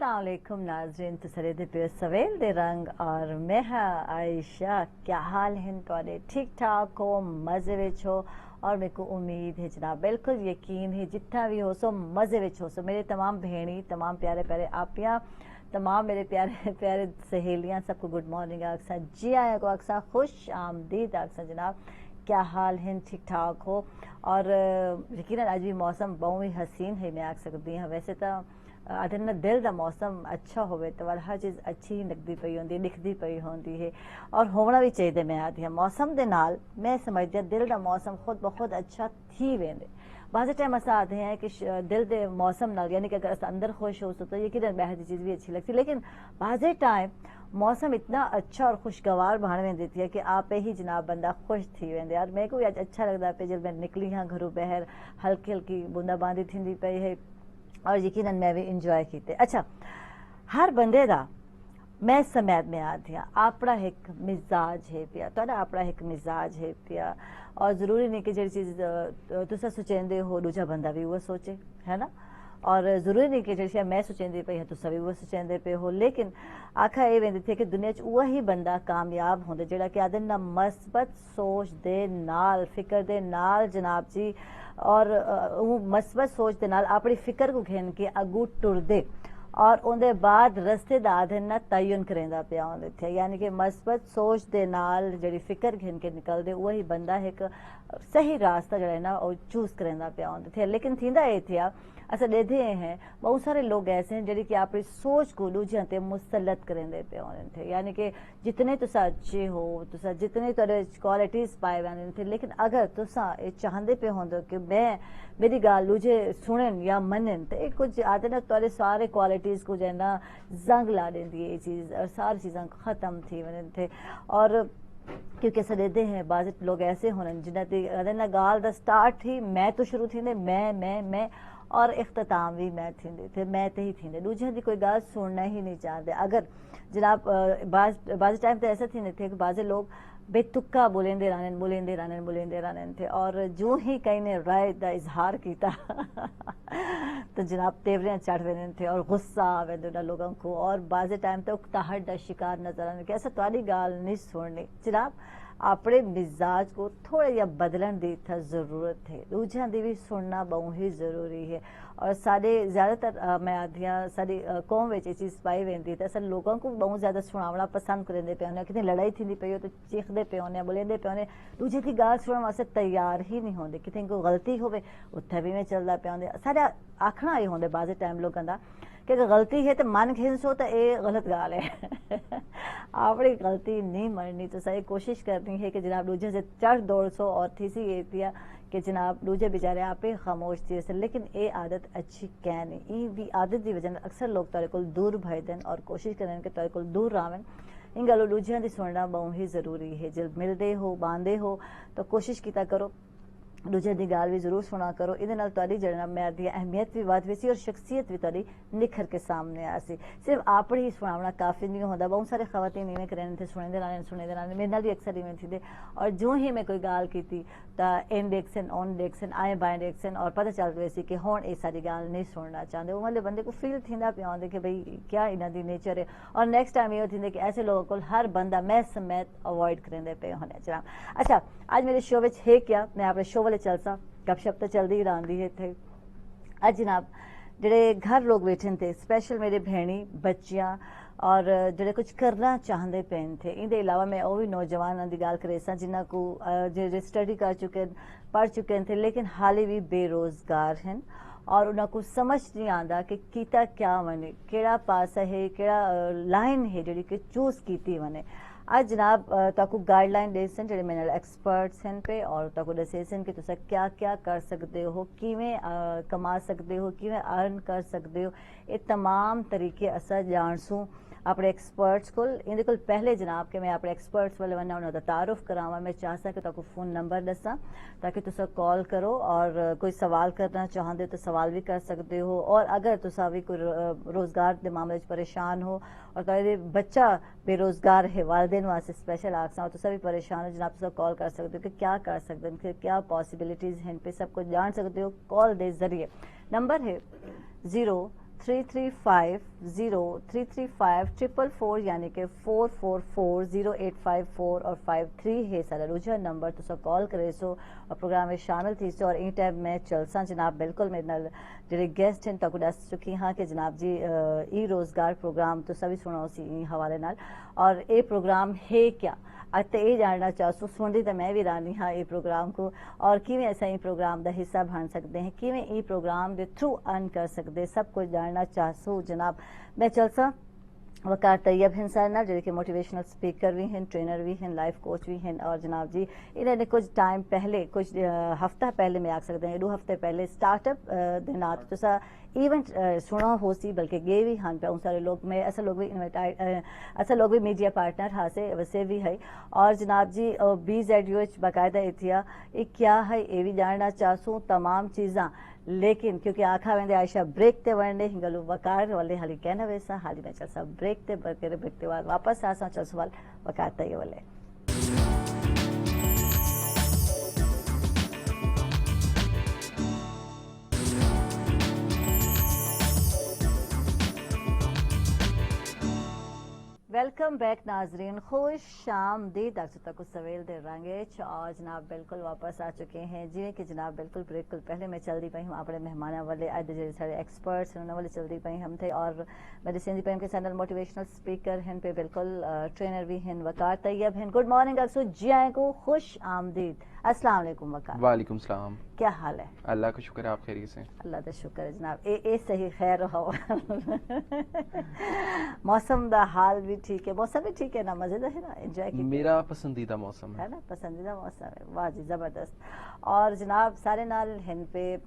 अस्सलाम वालेकुम नाज़रीन, तसरे दे पे सवेल दे रंग और मैं हाँ आयशा। क्या हाल हैं तुहाडे? ठीक ठाक हो, मज़े विच हो? और मेरे को उम्मीद है जनाब, बिल्कुल यकीन है जितना भी हो सो मज़े विच हो सो। मेरे तमाम भेड़ी, तमाम प्यारे प्यारे आपियाँ, तमाम मेरे प्यारे प्यारे सहेलियाँ, सबको गुड मॉर्निंग आक्सा, जी आया को आक्सा, खुश आमदीद आक्सा जनाब। क्या हाल है? ठीक ठाक हो? और यकीनन आज भी मौसम बहुत ही हसीन है, मैं आख सकती हाँ। वैसे तो आदे ना दिल का मौसम अच्छा होवे तो हर चीज़ अच्छी ही लगती पई होंदी, दिखती पई होंदी है और होना भी चाहिए। मैं आती हाँ मौसम के नाल मैं समझती हाँ दिल का मौसम खुद बहुत अच्छा थी वेंदे। बाज़ टाइम अस आते हैं कि दिल के मौसम नाल यानी कि अगर अस अंदर खुश हो तो यकीनन बाहर की चीज़ भी अच्छी लगती, लेकिन बाज़ टाइम मौसम इतना अच्छा और खुशगवार बन वे देती है कि आप ही जनाब बंदा खुश थी वेंदे। यार मेरे को भी अच्छा लगता पे जब मैं निकली हाँ घरों बहर, हल्की हल्की बूंदाबांदी थी पई है और यकीनन मैं भी इंजॉय किते। अच्छा, हर बंदे दा मैं समैद में आती हाँ अपना एक मिजाज है पिया, तो अपना एक मिजाज है पिया और ज़रूरी नहीं कि जी चीज़ तुसा सोचेंदे हो दूजा बंदा भी वो सोचे, है ना। और ज़रूरी नहीं कि जी मैं सोचेंदी पे तुसा भी वो सोचेंदे पे हो, लेकिन आखा ये वेंदी थी कि दुनिया च वही बंदा कामयाब होंदे जेड़ा कि आदे ना मस्बत सोच दे नाल, फिक्र दे नाल जनाब जी, और मस्बत सोच दे नाल अपनी फिक्र को घेन के अगू टुरदे और उनके बाद रस्ते का आधन ना तयन करेंदा पिया होंदे थे। यानी कि मस्बत सोच दे नाल जड़ी फिक्र घिन के निकलदे वही बंदा एक सही रास्ता जड़ा है ना वो चूज करेंदा पिया होंदे थे। लेकिन थींदा ये थिया अस देखे हैं बहुत सारे लोग ऐसे हैं जड़ी कि अपनी सोच को दूजियां ते मुसलत करेंदे पे होंदे थे। यानी कि जितने तुसा अच्छे हो, तुसा जितने तुहाडे क्वालिटीज पाए वंदे थे, लेकिन अगर तुसा ये चाहते पे होंदे कि मैं मेरी गाल दूजे सुनन या मनन तो कुछ आते ना तुहाडे सारे क्वालिटीज को जो है ना जंग ला देंदी ये चीज़ और सारी चीज़ें ख़त्म थी वंदे थे। और क्योंकि अस देते हैं बाज़ लोग ऐसे होने जिन्हें ना गाल दा स्टार्ट ही मैं तो शुरू थी मैं और इख्तिताम भी मैं थींदे थे, मैं ते ही थींदे, दूजे की कोई गाल सुनना ही नहीं चाहते। अगर जनाब बाज़ टाइम तो ऐसा थींदे थे कि बाज़ लोग बेतुक्का बोलेंदे रहने थे और जो ही कहीं ने राय का इजहार किया तो जनाब तेवरियाँ चढ़ वेंदे थे और गुस्सा आ वेंदे उन्हां लोगों को और बाज़ टाइम तो उकताहट का शिकार नजर आने कि ऐसा तुहाडी गाल नहीं सुननी। जनाब अपने मिजाज को थोड़ा या बदलन की ज़रूरत है, दूजा की भी सुनना बहुत ही ज़रूरी है। और साढ़े ज़्यादातर मैं आदि हाँ साड़ी कौम में ये चीज़ पाई वेंदी तो असल लोगों को बहुत ज़्यादा सुनावना पसंद करेंदे पे होने, कितनी लड़ाई थी पे हो तो चीखते पे होने, बोलेंदे पे होने, दूजे की गाल सुनने वास्ते तैयार ही नहीं होंगे। कितनी कोई गलती होवे उत्थे भी में चलता पे होंगे। साढ़ा आखना ये होंगे बाज़ टाइम लोगों का कि अगर गलती है तो मन खिंसो तो ये गलत गाल है अपनी गलती नहीं मननी तो सही कोशिश करनी है कि जनाब दूजे से चढ़ दौड़ सो और थी सी ये दिया कि जनाब दूजे बेचारे आप ही खामोश थी असल। लेकिन ये आदत अच्छी कै नहीं, ये भी आदत की वजह अक्सर लोग तुहाडे कोल दूर भजदन और कोशिश करें कि तुहाडे कोल दूर रहन। इन गलों दूजियां की सुनना बहुत ही ज़रूरी है। जब मिलते हो बांधे हो तो कोशिश किया करो दूजे की गाल भी जरूर सुना करो, ये जरा मैं दी अहमियत भी वध सी और शख्सियत भी तुहाडी निखर के सामने आ सी। सिर्फ आप ही सुनावना काफ़ी नहीं होता, बहुत सारे खवातीन इवें करें थे सुने रहने मेरे नाल भी अक्सर इवें थी। और जो ही मैं कोई गाल की तो इन डेक्सन ऑन डेक्सन आए बाएं डेक्सन और पता चल रही सी कि हुण ये सारी गाल नहीं सुनना चाहते। वो वाले बंदे को फील थींदा पिया होंदे कि भाई क्या इन्हां दी नेचर है। और नेक्स्ट टाइम ये थींदे कि ऐसे लोगों को हर बंदा मैं समेत अवॉइड करेंदे पे होने जनाब। अच्छा, आज मेरे शो में है क्या, मैं अपने शो वाले चलसा गपशप तो चलती ही रही है थे। आज जनाब जेडे घर लोग बैठे थे स्पैशल मेरे भेणी बच्चियाँ और जेडे कुछ करना चाहते पेन थे, इनके अलावा मैं वो भी नौजवानों की गाल करे जिन्हों को जो स्टडी कर चुके पढ़ चुके थे लेकिन हाले भी बेरोजगार हैं और उनको समझ नहीं आता कि कीता क्या वने, केड़ा पास है केड़ा लाइन है जी कि चूज की वने। आज जनाब ताकू गाइडलाइन दे सन जो मेरे एक्सपर्ट्स हैं पे और ताकू दसे सन कि तुसा क्या क्या कर सकते हो, किवें कमा सकते हो, किवें अर्न कर सकते हो, ये तमाम तरीके असा जानसूँ अपने एक्सपर्ट्स को। इहदे कोल पहले जनाब कि मैं अपने एक्सपर्ट्स वाले वना उन्होंने तारुफ करावा, मैं चाहता कि ताकू फ़ोन नंबर दसा ताकि तुसा कॉल करो और कोई सवाल करना चाहते तो सवाल भी कर सकते हो। और अगर तुसा भी कोई रोज़गार के मामले परेशान हो और तुहाडे बच्चा बेरोज़गार है, वालदेन वास्ते स्पेशल आखसा तुसा भी परेशान हो जनाब, तुसा कॉल कर सकते हो कि क्या कर सकते हैं, कि क्या पॉसिबिलिटीज़ हैं पे सब कुछ जान सकते हो कॉल के जरिए। नंबर है 335 यानी कि 4440854 और 53 है सारा रुझा नंबर तुसा कॉल करे सो और प्रोग्राम में शामिल थी सो और इन टाइम में चलसा जनाब बिल्कुल मेरे नाल जेडे गेस्ट हैं तक दस चुकी हाँ कि जनाब जी ई रोजगार प्रोग्राम तो सभी सुना उसी हवाले नाल और ये प्रोग्राम है क्या अत ये जानना चाहूँ सुनती तो मैं भी रानी हाँ ये प्रोग्राम को और किवें असा ये प्रोग्राम का हिस्सा बन सकते हैं किवें ये प्रोग्राम के थ्रू अर्न कर सकते सब कुछ जानना चाहूँ जनाब मैं चलसा वकार तैयब हैं सर ना जो कि मोटिवेशनल स्पीकर भी हैं ट्रेनर भी हैं लाइफ कोच भी हैं और जनाब जी इन्होंने कुछ टाइम पहले कुछ हफ्ता पहले मैं आख सकते हैं 2 हफ्ते पहले स्टार्टअप दिनात तो सा इवेंट सुना हो सी बल्कि गे भी हाँ पे उन सारे लोग में ऐसा लोग भी ऐसा लोग भी मीडिया पार्टनर हाँ से वैसे भी है और जनाब जी BZUH बाकायदा इतिया ये क्या है ये भी जानना चाहूँ तमाम चीज़ा लेकिन क्योंकि आखा वेंदे आयशा ब्रेक ते वरने हिंगलू वकार वाले हाली कहना वैसा हाली में चल सब ब्रेक ते बरकरे ब्रेक ते बाद वापस आसा चल सवाल वकार ते वाले वेलकम बैक नाजरीन खुश आमदीद डॉक्टर तक सवेल दे रंगे और जनाब बिल्कुल वापस आ चुके हैं जिवें कि जनाब बिल्कुल बिल्कुल पहले मैं चलती पई हूँ अपने मेहमान वाले अज जे सारे एक्सपर्ट्स उन्होंने वाले चलती पई हम थे और मेरे सिंधी पई के चैनल मोटिवेशनल स्पीकर हैं पे बिल्कुल ट्रेनर भी हैं वकार तैयब हैं गुड मॉर्निंग अक्सर जी आए को खुश आमदीद अस्सलाम वालेकुम वकार वालेकुम सलाम क्या हाल है अल्लाह का शुक्र है आप खैरियत से अल्लाह का शुक्र है जनाब ए सही खैर हो मौसम दा हाल भी ठीक है मौसम भी ठीक है ना मजेदार है ना एंजॉय की मेरा पसंदीदा मौसम है ना पसंदीदा मौसम है वाह जी जबरदस्त और जनाब सारे नाल हिन पे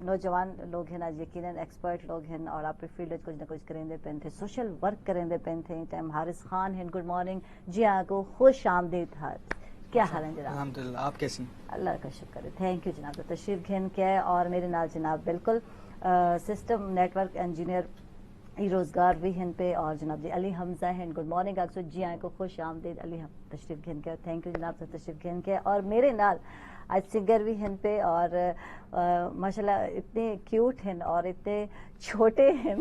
नौजवान लोग हैं ना यकीनन एक्सपर्ट लोग हैं और आप फील्ड कुछ ना कुछ करेंदे पेन थे सोशल वर्क करेंदे पेन थे टाइम हारिस खान हैं गुड मॉर्निंग जी आपको खुश आमदीद हाथ क्या हाल है जनाब अल्हम्दुलिल्लाह आप कैसी अल्लाह का शुक्र है थैंक यू जनाब तो तशरीफ घेन के और मेरे नाल जनाब बिल्कुल सिस्टम नेटवर्क इंजीनियर रोजगार भी हैं पे और जनाब जी अली हमजा हैं गुड मॉर्निंग अक्सर जी आए को खुश आमदीद अली हम तशरीफ घेन के थैंक यू जनाब तो तशरीफ घेन के और मेरे नाल आज सिंगर भी हैं पे और माशाल्लाह इतने क्यूट हैं और इतने छोटे हैं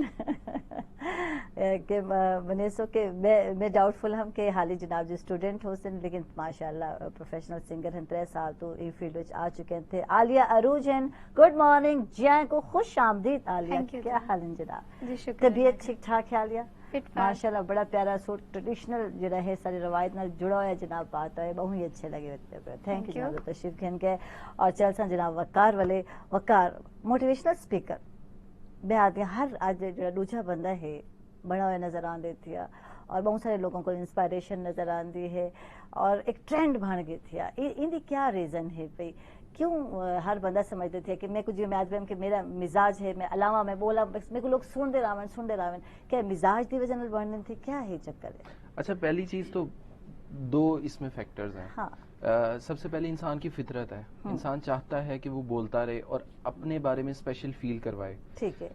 कि मैंने सो कि मैं डाउटफुल हम कि हाली जनाब जी स्टूडेंट हो सन लेकिन माशाल्लाह प्रोफेशनल सिंगर हैं 3 साल तो ये फील्ड में आ चुके थे आलिया अरूज हैं गुड मॉर्निंग जी आए को खुश आमदीद आलिया क्या हाल है जनाब तबीयत ठीक ठाक है आलिया माशाल्लाह बड़ा प्यारा सूट ट्रेडिशनल जो है सारी रवायत नाल जुड़ा हुआ है जनाब बात है बहुत ही अच्छे लगे थैंक यू जनाब तशरीफ घेन के और चलसा जनाब वकार वाले वकार मोटिवेशनल स्पीकर मैं आती हर आज जो दूसरा बंदा है बड़ा हुआ नजर आ देती है और बहुत सारे लोगों को इंस्पायरेशन नजर आती है और एक ट्रेंड बन गई थी इनकी क्या रीजन है भाई क्यों हर बंदा समझते थे कि मैं कुछ मैच में कि मेरा मिजाज है मैं अलावा मैं बोला मेरे को लोग सुन दे रावन क्या मिजाज की वजह बढ़ने थी क्या है चक्कर है अच्छा पहली चीज तो 2 इसमें फैक्टर्स हैं हाँ सबसे पहले इंसान की फितरत है इंसान चाहता है कि वो बोलता रहे और अपने बारे में स्पेशल फील करवाए ठीक है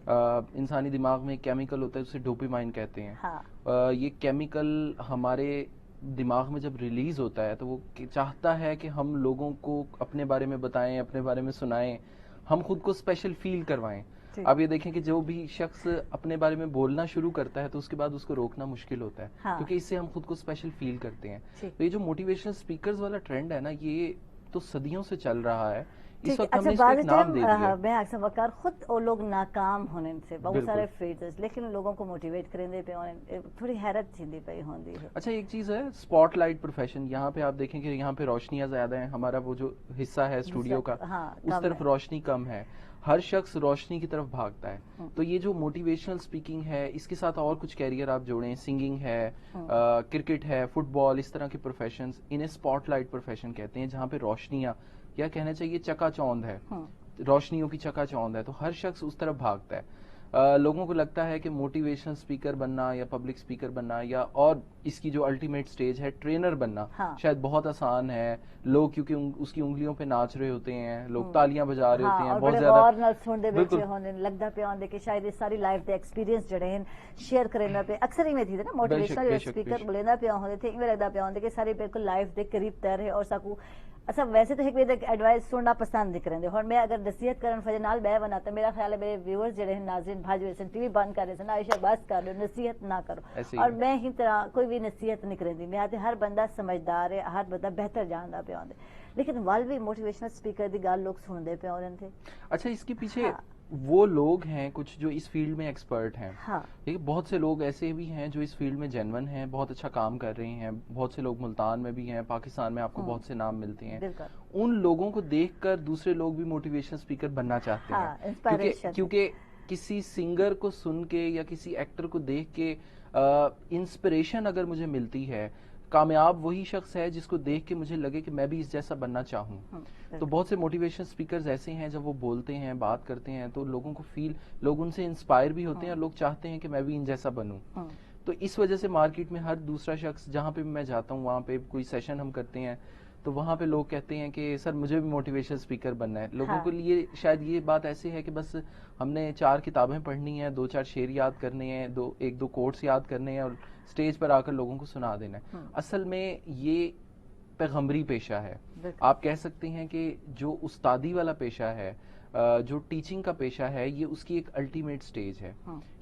इंसानी दिमाग में केमिकल होता है उसे डोपामाइन कहते हैं हाँ ये केमिकल हमारे दिमाग में जब रिलीज होता है तो वो चाहता है कि हम लोगों को अपने बारे में बताएं अपने बारे में सुनाएं हम खुद को स्पेशल फील करवाएं अब ये देखें कि जो भी शख्स अपने बारे में बोलना शुरू करता है तो उसके बाद उसको रोकना मुश्किल होता है हाँ। क्योंकि इससे हम खुद को स्पेशल फील करते हैं तो ये जो मोटिवेशनल स्पीकर्स वाला ट्रेंड है ना ये तो सदियों से चल रहा है इस वक्त हमने इसको एक नाम दे दिया मैं अक्सर वकार खुद वो लोग नाकाम होने से बहुत सारे फील्ड्स लेकिन लोगों को मोटिवेट करेंदे पे थोड़ी हैरत थी पे होंदी है अच्छा एक चीज है स्पॉटलाइट प्रोफेशन यहाँ पे आप देखें कि यहाँ पे रोशनियां ज्यादा हैं हमारा वो जो हिस्सा है स्टूडियो का उस तरफ रोशनी कम है हर शख्स रोशनी की तरफ भागता है तो ये जो मोटिवेशनल स्पीकिंग है इसके साथ और कुछ कैरियर आप जोड़ें सिंगिंग है क्रिकेट है फुटबॉल इस तरह के प्रोफेशंस इन्हें स्पॉटलाइट प्रोफेशन कहते हैं जहाँ पे रोशनियां या कहना चाहिए चकाचौंध है रोशनियों की चकाचौंध है तो हर शख्स उस तरफ भागता है लोगों को लगता है कि मोटिवेशनल स्पीकर बनना या पब्लिक स्पीकर बनना या और इसकी जो अल्टीमेट स्टेज है ट्रेनर बनना शायद बहुत आसान है लोग क्योंकि उसकी उंगलियों पे नाच रहे होते हैं लोग तालियां बजा रहे होते हैं बहुत ज्यादा लगता पे होने कि शायद सारी लाइफ दे एक्सपीरियंस जड़े हैं शेयर करना पे अक्सर ही में थी ना मोटिवेशनल स्पीकर बोलेना पे होते थे इवें लगता पे होंदे कि सारी बिल्कुल लाइफ दे करीब तर है और साकू اچھا ویسے تو ایک ایڈوائس سننا پسند نہیں کریں اور میں اگر نصیحت کرن فجر نال بہ بناتا میرا خیال ہے میرے ویورز جڑے ہیں ناظرین بھاج ہوئے ٹی وی بند کر رہے ہیں عائشہ بس کر لو نصیحت نہ کرو اور میں ہی طرح کوئی بھی نصیحت نہیں کریں دی میں آتے ہر بندہ سمجھدار ہے ہر بندہ بہتر جاندا پیا ہوندا لیکن وال بھی موٹیویشنل اسپیکر دی گل لوگ سنتے پے ہون تھے. اچھا اس کے پیچھے وہ لوگ ہیں کچھ جو اس فیلڈ میں ایکسپرٹ ہیں. ٹھیک ہے بہت سے لوگ ایسے بھی ہیں جو اس فیلڈ میں جینون ہیں بہت اچھا کام کر رہے ہیں بہت سے لوگ ملتان میں بھی ہیں پاکستان میں آپ کو بہت سے نام ملتے ہیں. ان لوگوں کو دیکھ کر دوسرے لوگ بھی موٹیویشن اسپیکر بننا چاہتے ہیں کیونکہ کسی سنگر کو سن کے یا کسی ایکٹر کو دیکھ کے انسپریشن اگر مجھے ملتی ہے کامیاب وہی شخص ہے جس کو دیکھ کے مجھے لگے کہ میں بھی اس جیسا بننا چاہوں. تو بہت سے موٹیویشن اسپیکرز ایسے ہیں جب وہ بولتے ہیں بات کرتے ہیں تو لوگوں کو لوگ ان سے انسپائر بھی ہوتے ہیں اور لوگ چاہتے ہیں کہ میں بھی ان جیسا بنوں. تو اس وجہ سے مارکیٹ میں ہر دوسرا شخص جہاں پہ بھی میں جاتا ہوں وہاں پہ کوئی سیشن ہم کرتے ہیں تو وہاں پہ لوگ کہتے ہیں کہ سر مجھے بھی موٹیویشن اسپیکر بننا ہے. لوگوں کے لیے شاید یہ بات ایسی ہے کہ بس ہم نے 4 کتابیں پڑھنی ہیں 2-4 شعر یاد کرنے ہیں 1-2 کوٹس یاد کرنے ہیں اور اسٹیج پر آ کر لوگوں کو سنا دینا ہے. اصل میں یہ پیغمبری پیشہ ہے. آپ کہہ سکتے ہیں کہ جو استادی والا پیشہ ہے جو ٹیچنگ کا پیشہ ہے یہ اس کی ایک الٹیمیٹ سٹیج ہے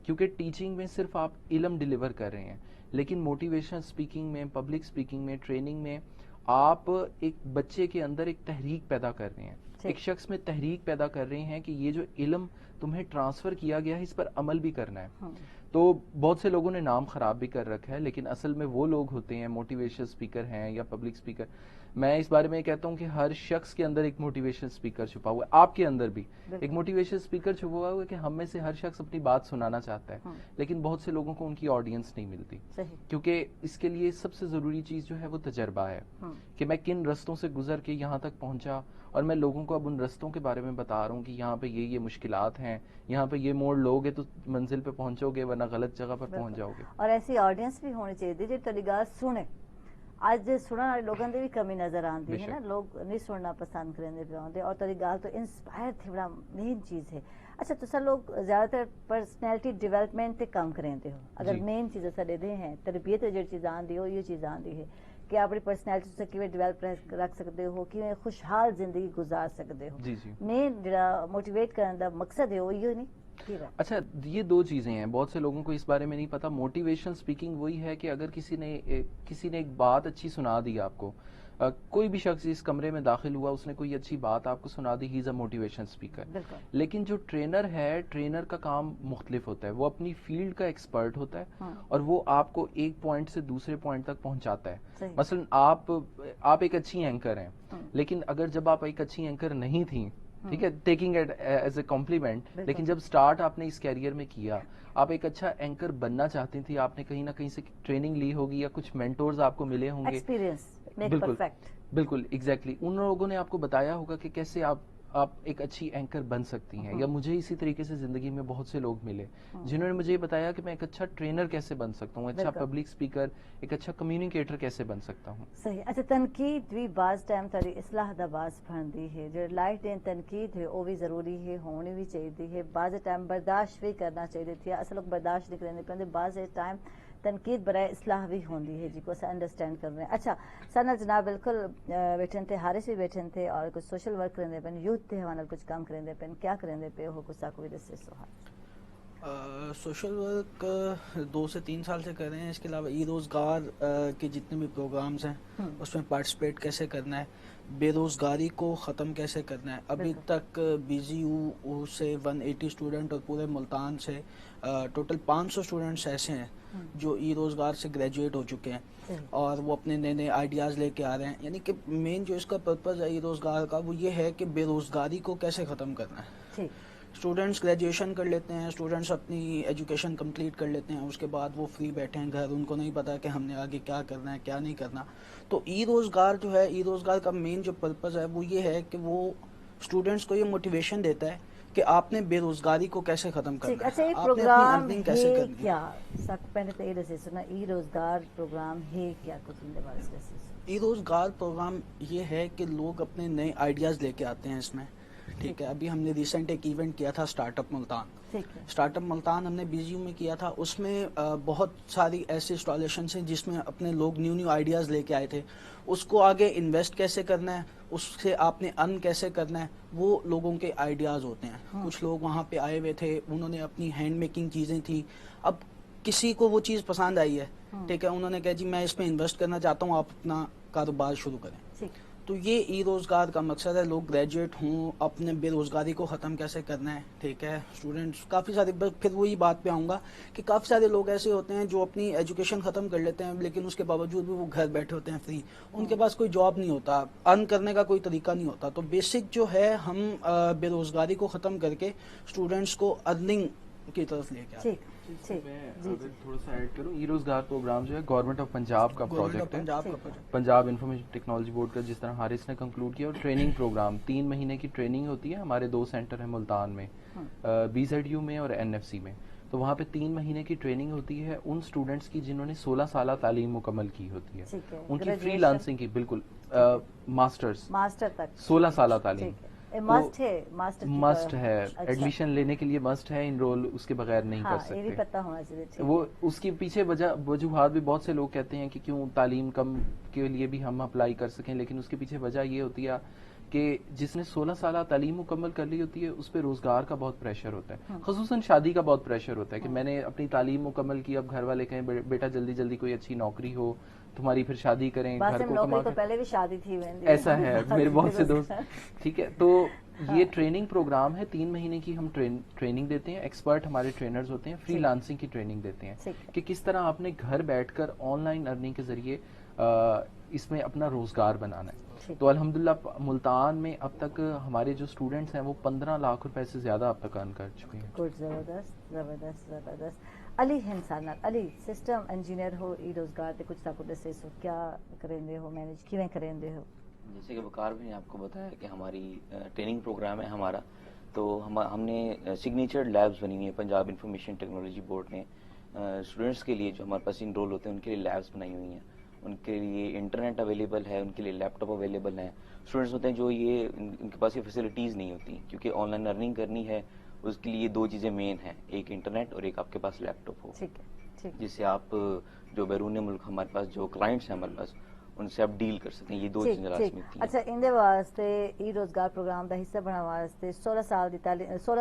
کیونکہ ٹیچنگ میں صرف آپ علم ڈیلیور کر رہے ہیں لیکن موٹیویشن اسپیکنگ میں پبلک اسپیکنگ میں ٹریننگ میں آپ ایک بچے کے اندر ایک تحریک پیدا کر رہے ہیں ایک شخص میں تحریک پیدا کر رہے ہیں کہ یہ جو علم تمہیں ٹرانسفر کیا گیا ہے اس پر عمل بھی کرنا ہے. تو بہت سے لوگوں نے نام خراب بھی کر رکھا ہے لیکن اصل میں وہ لوگ ہوتے ہیں موٹیویشن اسپیکر ہیں یا پبلک اسپیکر. میں اس بارے میں کہتا ہوں کہ ہر شخص کے اندر ایک موٹیویشن اسپیکر چھپا ہوا ہے. آپ کے اندر بھی ایک موٹیویشن اسپیکر چھپا ہوا ہے کہ ہم میں سے ہر شخص اپنی بات سنانا چاہتا ہے لیکن بہت سے لوگوں کو ان کی آڈینس نہیں ملتی کیونکہ اس کے لیے سب سے ضروری چیز جو ہے وہ تجربہ ہے کہ میں کن رستوں سے گزر کے یہاں تک پہنچا اور میں لوگوں کو اب ان رستوں کے بارے میں بتا رہا ہوں کہ یہاں پہ یہ مشکلات ہیں یہاں پہ یہ موڑ لوگے تو منزل پہ پہنچو گے ورنہ غلط جگہ پر پہنچ جاؤ گے. اور ایسی آڈینس بھی ہونی چاہیے جو تیری گل سنے. اج سننے والے لوگوں کی بھی کمی نظر آتی ہے نا لوگ نہیں سننا پسند کریں پہ آتے اور تیری گل تو انسپائر تھی بڑا مین چیز ہے. اچھا تو لوگ زیادہ تر پرسنالٹی ڈیولپمنٹ تے کام کریں ہو اگر مین چیز سارے دے ہیں تربیت جو چیز آتی ہو یہ چیز آتی ہے کہ اپنی پرسنالٹی سے کیویں ڈیولپ رکھ سکتے ہو کیویں خوشحال زندگی گزار سکتے ہو. مین جڑا موٹیویٹ کرنے دا مقصد ہے وہ یہ نہیں. اچھا یہ 2 چیزیں ہیں بہت سے لوگوں کو اس بارے میں نہیں پتا. موٹیویشن اسپیکنگ وہی ہے کہ اگر کسی نے ایک بات اچھی سنا دی آپ کو کوئی بھی شخص اس کمرے میں داخل ہوا اس نے کوئی اچھی بات آپ کو سنا دی ہی از اے موٹیویشن اسپیکر. لیکن جو ٹرینر ہے ٹرینر کا کام مختلف ہوتا ہے وہ اپنی فیلڈ کا ایکسپرٹ ہوتا ہے اور وہ آپ کو ایک پوائنٹ سے دوسرے پوائنٹ تک پہنچاتا ہے. مثلا آپ ایک اچھی اینکر ہیں لیکن اگر جب آپ ایک اچھی اینکر نہیں تھیں ٹھیک ہے taking it as a complement لیکن جب سٹارٹ آپ نے اس کیریئر میں کیا آپ ایک اچھا اینکر بننا چاہتی تھی آپ نے کہیں نہ کہیں سے ٹریننگ لی ہوگی یا کچھ مینٹورز آپ کو ملے ہوں گے. بالکل ایگزیکٹلی ان لوگوں نے آپ کو بتایا ہوگا کہ کیسے آپ ایک اچھی اینکر بن سکتی ہیں. یا مجھے اسی طریقے سے زندگی میں بہت سے لوگ ملے جنہوں نے مجھے یہ بتایا کہ میں ایک اچھا ٹرینر کیسے بن سکتا ہوں اچھا پبلک اسپیکر ایک اچھا کمیونیکیٹر کیسے بن سکتا ہوں. صحیح. اچھا تنقید بھی بعض ٹائم تاری اصلاح دا باعث بنتی ہے جو لائف دین تنقید ہے وہ بھی ضروری ہے ہونی بھی چاہیے ہے بعض ٹائم برداشت بھی کرنا چاہیے تھی اصل لوگ برداشت نہیں کرنے پہ بعض ٹائم تنقید برائے اصلاح بھی ہوندی ہے جی کو اسا انڈرسٹینڈ کر رہے ہیں. اچھا سر جناب بالکل بیٹھے تھے حارث بھی بیٹھے تھے اور کچھ سوشل ورک کریں پہ یوتھ کے حوالے کچھ کام کریں پہ کیا کریں پہ ہو کچھ کو بھی دسے سوال. سوشل ورک 2 سے 3 سال سے کر رہے ہیں. اس کے علاوہ ای روزگار کے جتنے بھی پروگرامز ہیں اس میں پارٹیسپیٹ کیسے کرنا ہے بے روزگاری کو ختم کیسے کرنا ہے. ابھی تک BGU سے 180 اسٹوڈنٹ اور پورے ملتان سے ٹوٹل 500 اسٹوڈنٹس ایسے ہیں جو ای روزگار سے گریجویٹ ہو چکے ہیں اور وہ اپنے نئے آئیڈیاز لے کے آ رہے ہیں. یعنی کہ مین جو اس کا پرپز ہے ای روزگار کا وہ یہ ہے کہ بے روزگاری کو کیسے ختم کرنا ہے. اسٹوڈنٹس گریجویشن کر لیتے ہیں اسٹوڈنٹس اپنی ایجوکیشن کمپلیٹ کر لیتے ہیں اس کے بعد وہ فری بیٹھے ہیں گھر ان کو نہیں پتا کہ ہم نے آگے کیا کرنا ہے کیا نہیں کرنا. تو ای روزگار جو ہے ای روزگار کا مین جو پرپز ہے وہ یہ ہے کہ وہ اسٹوڈنٹس کو یہ موٹیویشن دیتا ہے کہ آپ نے بے روزگاری کو کیسے ختم کرنا ہے آپ نے اپنی ارننگ کیسے کرنی ہے. سب پہلے تو یہ دسے سنا ای روزگار پروگرام ہے کیا کچھ ان کے بارے میں دسے. ای روزگار پروگرام یہ ہے کہ لوگ اپنے نئے آئیڈیاز لے کے آتے ہیں اس میں. ٹھیک ہے ابھی ہم نے ریسنٹ ایک ایونٹ کیا تھا start up Multan. Start up Multan ہم نے BGU میں کیا تھا. اس میں بہت ساری ایسی انسٹالیشنس ہیں جس میں اپنے لوگ نیو آئیڈیاز لے کے آئے تھے. اس کو آگے انویسٹ کیسے کرنا ہے اس سے آپ نے ارن کیسے کرنا ہے، وہ لوگوں کے آئیڈیاز ہوتے ہیں. کچھ لوگ وہاں پہ آئے ہوئے تھے، انہوں نے اپنی ہینڈ میکنگ چیزیں تھی، اب کسی کو وہ چیز پسند آئی ہے، ٹھیک ہے، انہوں نے کہا جی میں اس میں انویسٹ کرنا چاہتا ہوں، آپ اپنا کاروبار شروع کریں. تو یہ ای روزگار کا مقصد ہے. لوگ گریجویٹ ہوں، اپنے بے روزگاری کو ختم کیسے کرنا ہے، ٹھیک ہے. اسٹوڈنٹس کافی سارے، پھر وہی بات پہ آؤں گا کہ کافی سارے لوگ ایسے ہوتے ہیں جو اپنی ایجوکیشن ختم کر لیتے ہیں لیکن اس کے باوجود بھی وہ گھر بیٹھے ہوتے ہیں فری، ان کے پاس کوئی جاب نہیں ہوتا، ارن کرنے کا کوئی طریقہ نہیں ہوتا. تو بیسک جو ہے ہم بے روزگاری کو ختم کر کے اسٹوڈنٹس کو ارننگ کی طرف لے کے آتے ہیں. تھوڑا سا ایڈ کروں، ای روزگار پروگرام جو ہے گورنمنٹ آف پنجاب کا پروجیکٹ ہے، پنجاب انفارمیشن ٹیکنالوجی بورڈ کا، جس طرح حارث نے کنکلوڈ کیا. اور ٹریننگ پروگرام 3 مہینے کی ٹریننگ ہوتی ہے. ہمارے 2 سینٹر ہیں ملتان میں، BZU میں اور NFC میں. تو وہاں پہ 3 مہینے کی ٹریننگ ہوتی ہے ان اسٹوڈنٹس کی جنہوں نے 16 سالہ تعلیم مکمل کی ہوتی ہے. ان کی فری لانسنگ کی، بالکل ماسٹر تک 16 سالہ تعلیم مسٹ ہے. ایڈمیشن لینے کے لیے مسٹ ہے، انرول اس کے بغیر نہیں کر سکتے. وہ اس کے پیچھے وجوہات بھی بہت سے لوگ کہتے ہیں کہ کیوں تعلیم کم کے لیے بھی ہم اپلائی کر سکیں، لیکن اس کے پیچھے وجہ یہ ہوتی ہے کہ جس نے 16 سالہ تعلیم مکمل کر لی ہوتی ہے اس پہ روزگار کا بہت پریشر ہوتا ہے، خصوصاً شادی کا بہت پریشر ہوتا ہے کہ میں نے اپنی تعلیم مکمل کی، اب گھر والے کہیں بیٹا جلدی جلدی کوئی اچھی نوکری ہو تمہاری، پھر شادی کریں، گھر کو کما، پہلے بھی شادی تھی، ایسا ہے میرے بہت سے دوست. ٹھیک ہے، تو یہ ٹریننگ پروگرام ہے، 3 مہینے کی ہم ٹریننگ دیتے ہیں. ایکسپرٹ ہمارے ٹرینرز ہوتے ہیں، فری لانسنگ کی ٹریننگ دیتے ہیں کہ کس طرح آپ نے گھر بیٹھ کر آن لائن ارننگ کے ذریعے اس میں اپنا روزگار بنانا ہے. تو الحمدللہ ملتان میں اب تک ہمارے جو اسٹوڈنٹس ہیں وہ 15 لاکھ روپے سے زیادہ اب تک ارن کر چکے ہیں. زبردست زبردست زبردست. علی ہنسانات، علی سسٹم انجینئر ہو، ای روزگار تے کچھ تک دسے سو کیا کریندے ہو، مینج کیویں کریندے ہو؟ جیسے کہ وقار بھی نے آپ کو بتایا کہ ہماری ٹریننگ پروگرام ہے ہمارا، تو ہم نے سگنیچر لیبز بنی ہوئی ہیں. پنجاب انفارمیشن ٹیکنالوجی بورڈ نے اسٹوڈنٹس کے لیے جو ہمارے پاس انرول ہوتے ہیں ان کے لیے لیبز بنائی ہوئی ہیں. ان کے لیے انٹرنیٹ اویلیبل ہے، ان کے لیے لیپ ٹاپ اویلیبل ہیں. اسٹوڈنٹس ہوتے ہیں جو ان کے پاس یہ فیسلٹیز نہیں ہوتی، کیونکہ آن لائن ارننگ کرنی ہے اس کے لیے 2 چیزیں مین ہیں، ایک انٹرنیٹ اور ایک آپ کے پاس لیپ ٹاپ ہو، جس سے آپ جو بیرون ملک ہمارے پاس جو کلائنٹس ہیں ہمارے پاس ان سے آپ ڈیل کر سکیں. یہ 2 چیزیں لازمی ہوتی ہیں. اچھا، اندے واسطے ای روزگار پروگرام دا حصہ بنانے واسطے 16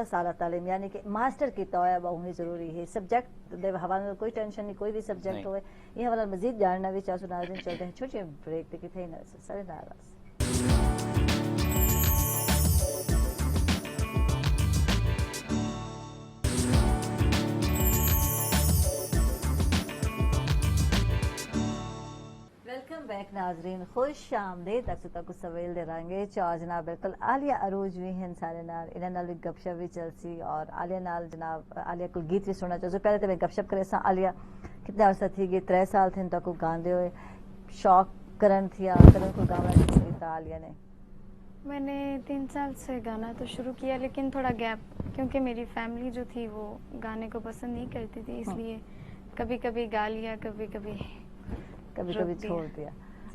سالہ تعلیم یعنی کہ ماسٹر کیتا ہوا بہت ضروری ہے. سبجیکٹ دے حوالے کوئی ٹینشن نہیں، کوئی بھی سبجیکٹ ہوئے. یہ حوالہ مزید جاننا بھی چاہو ناظرین چلتے ہیں چھوٹے بریک پہ، کتنے سارے ناراض. ویلکم بیک ناظرین، خوش آمدید. تک سویل دے رانگے چار جناب بالکل عالیہ عروج بھی ہیں سارے نال، انہاں نال بھی گپ شپ بھی چلسی اور عالیہ نال جناب عالیہ کو گیت بھی سننا چاہو. پہلے تو میں گپ شپ کرے سا. عالیہ کتنے عرصہ تھی گئے؟ 3 سال تھے تک گاندے ہوئے، شوق کرن تھیا کرن کو گانا کیتا عالیہ نے؟ میں نے 3 سال سے گانا تو شروع کیا، لیکن تھوڑا گیپ، کیونکہ میری فیملی جو تھی وہ گانے کو پسند نہیں کرتی تھی، اس لیے کبھی کبھی گا لیا، کبھی کبھی چھوڑ دیا.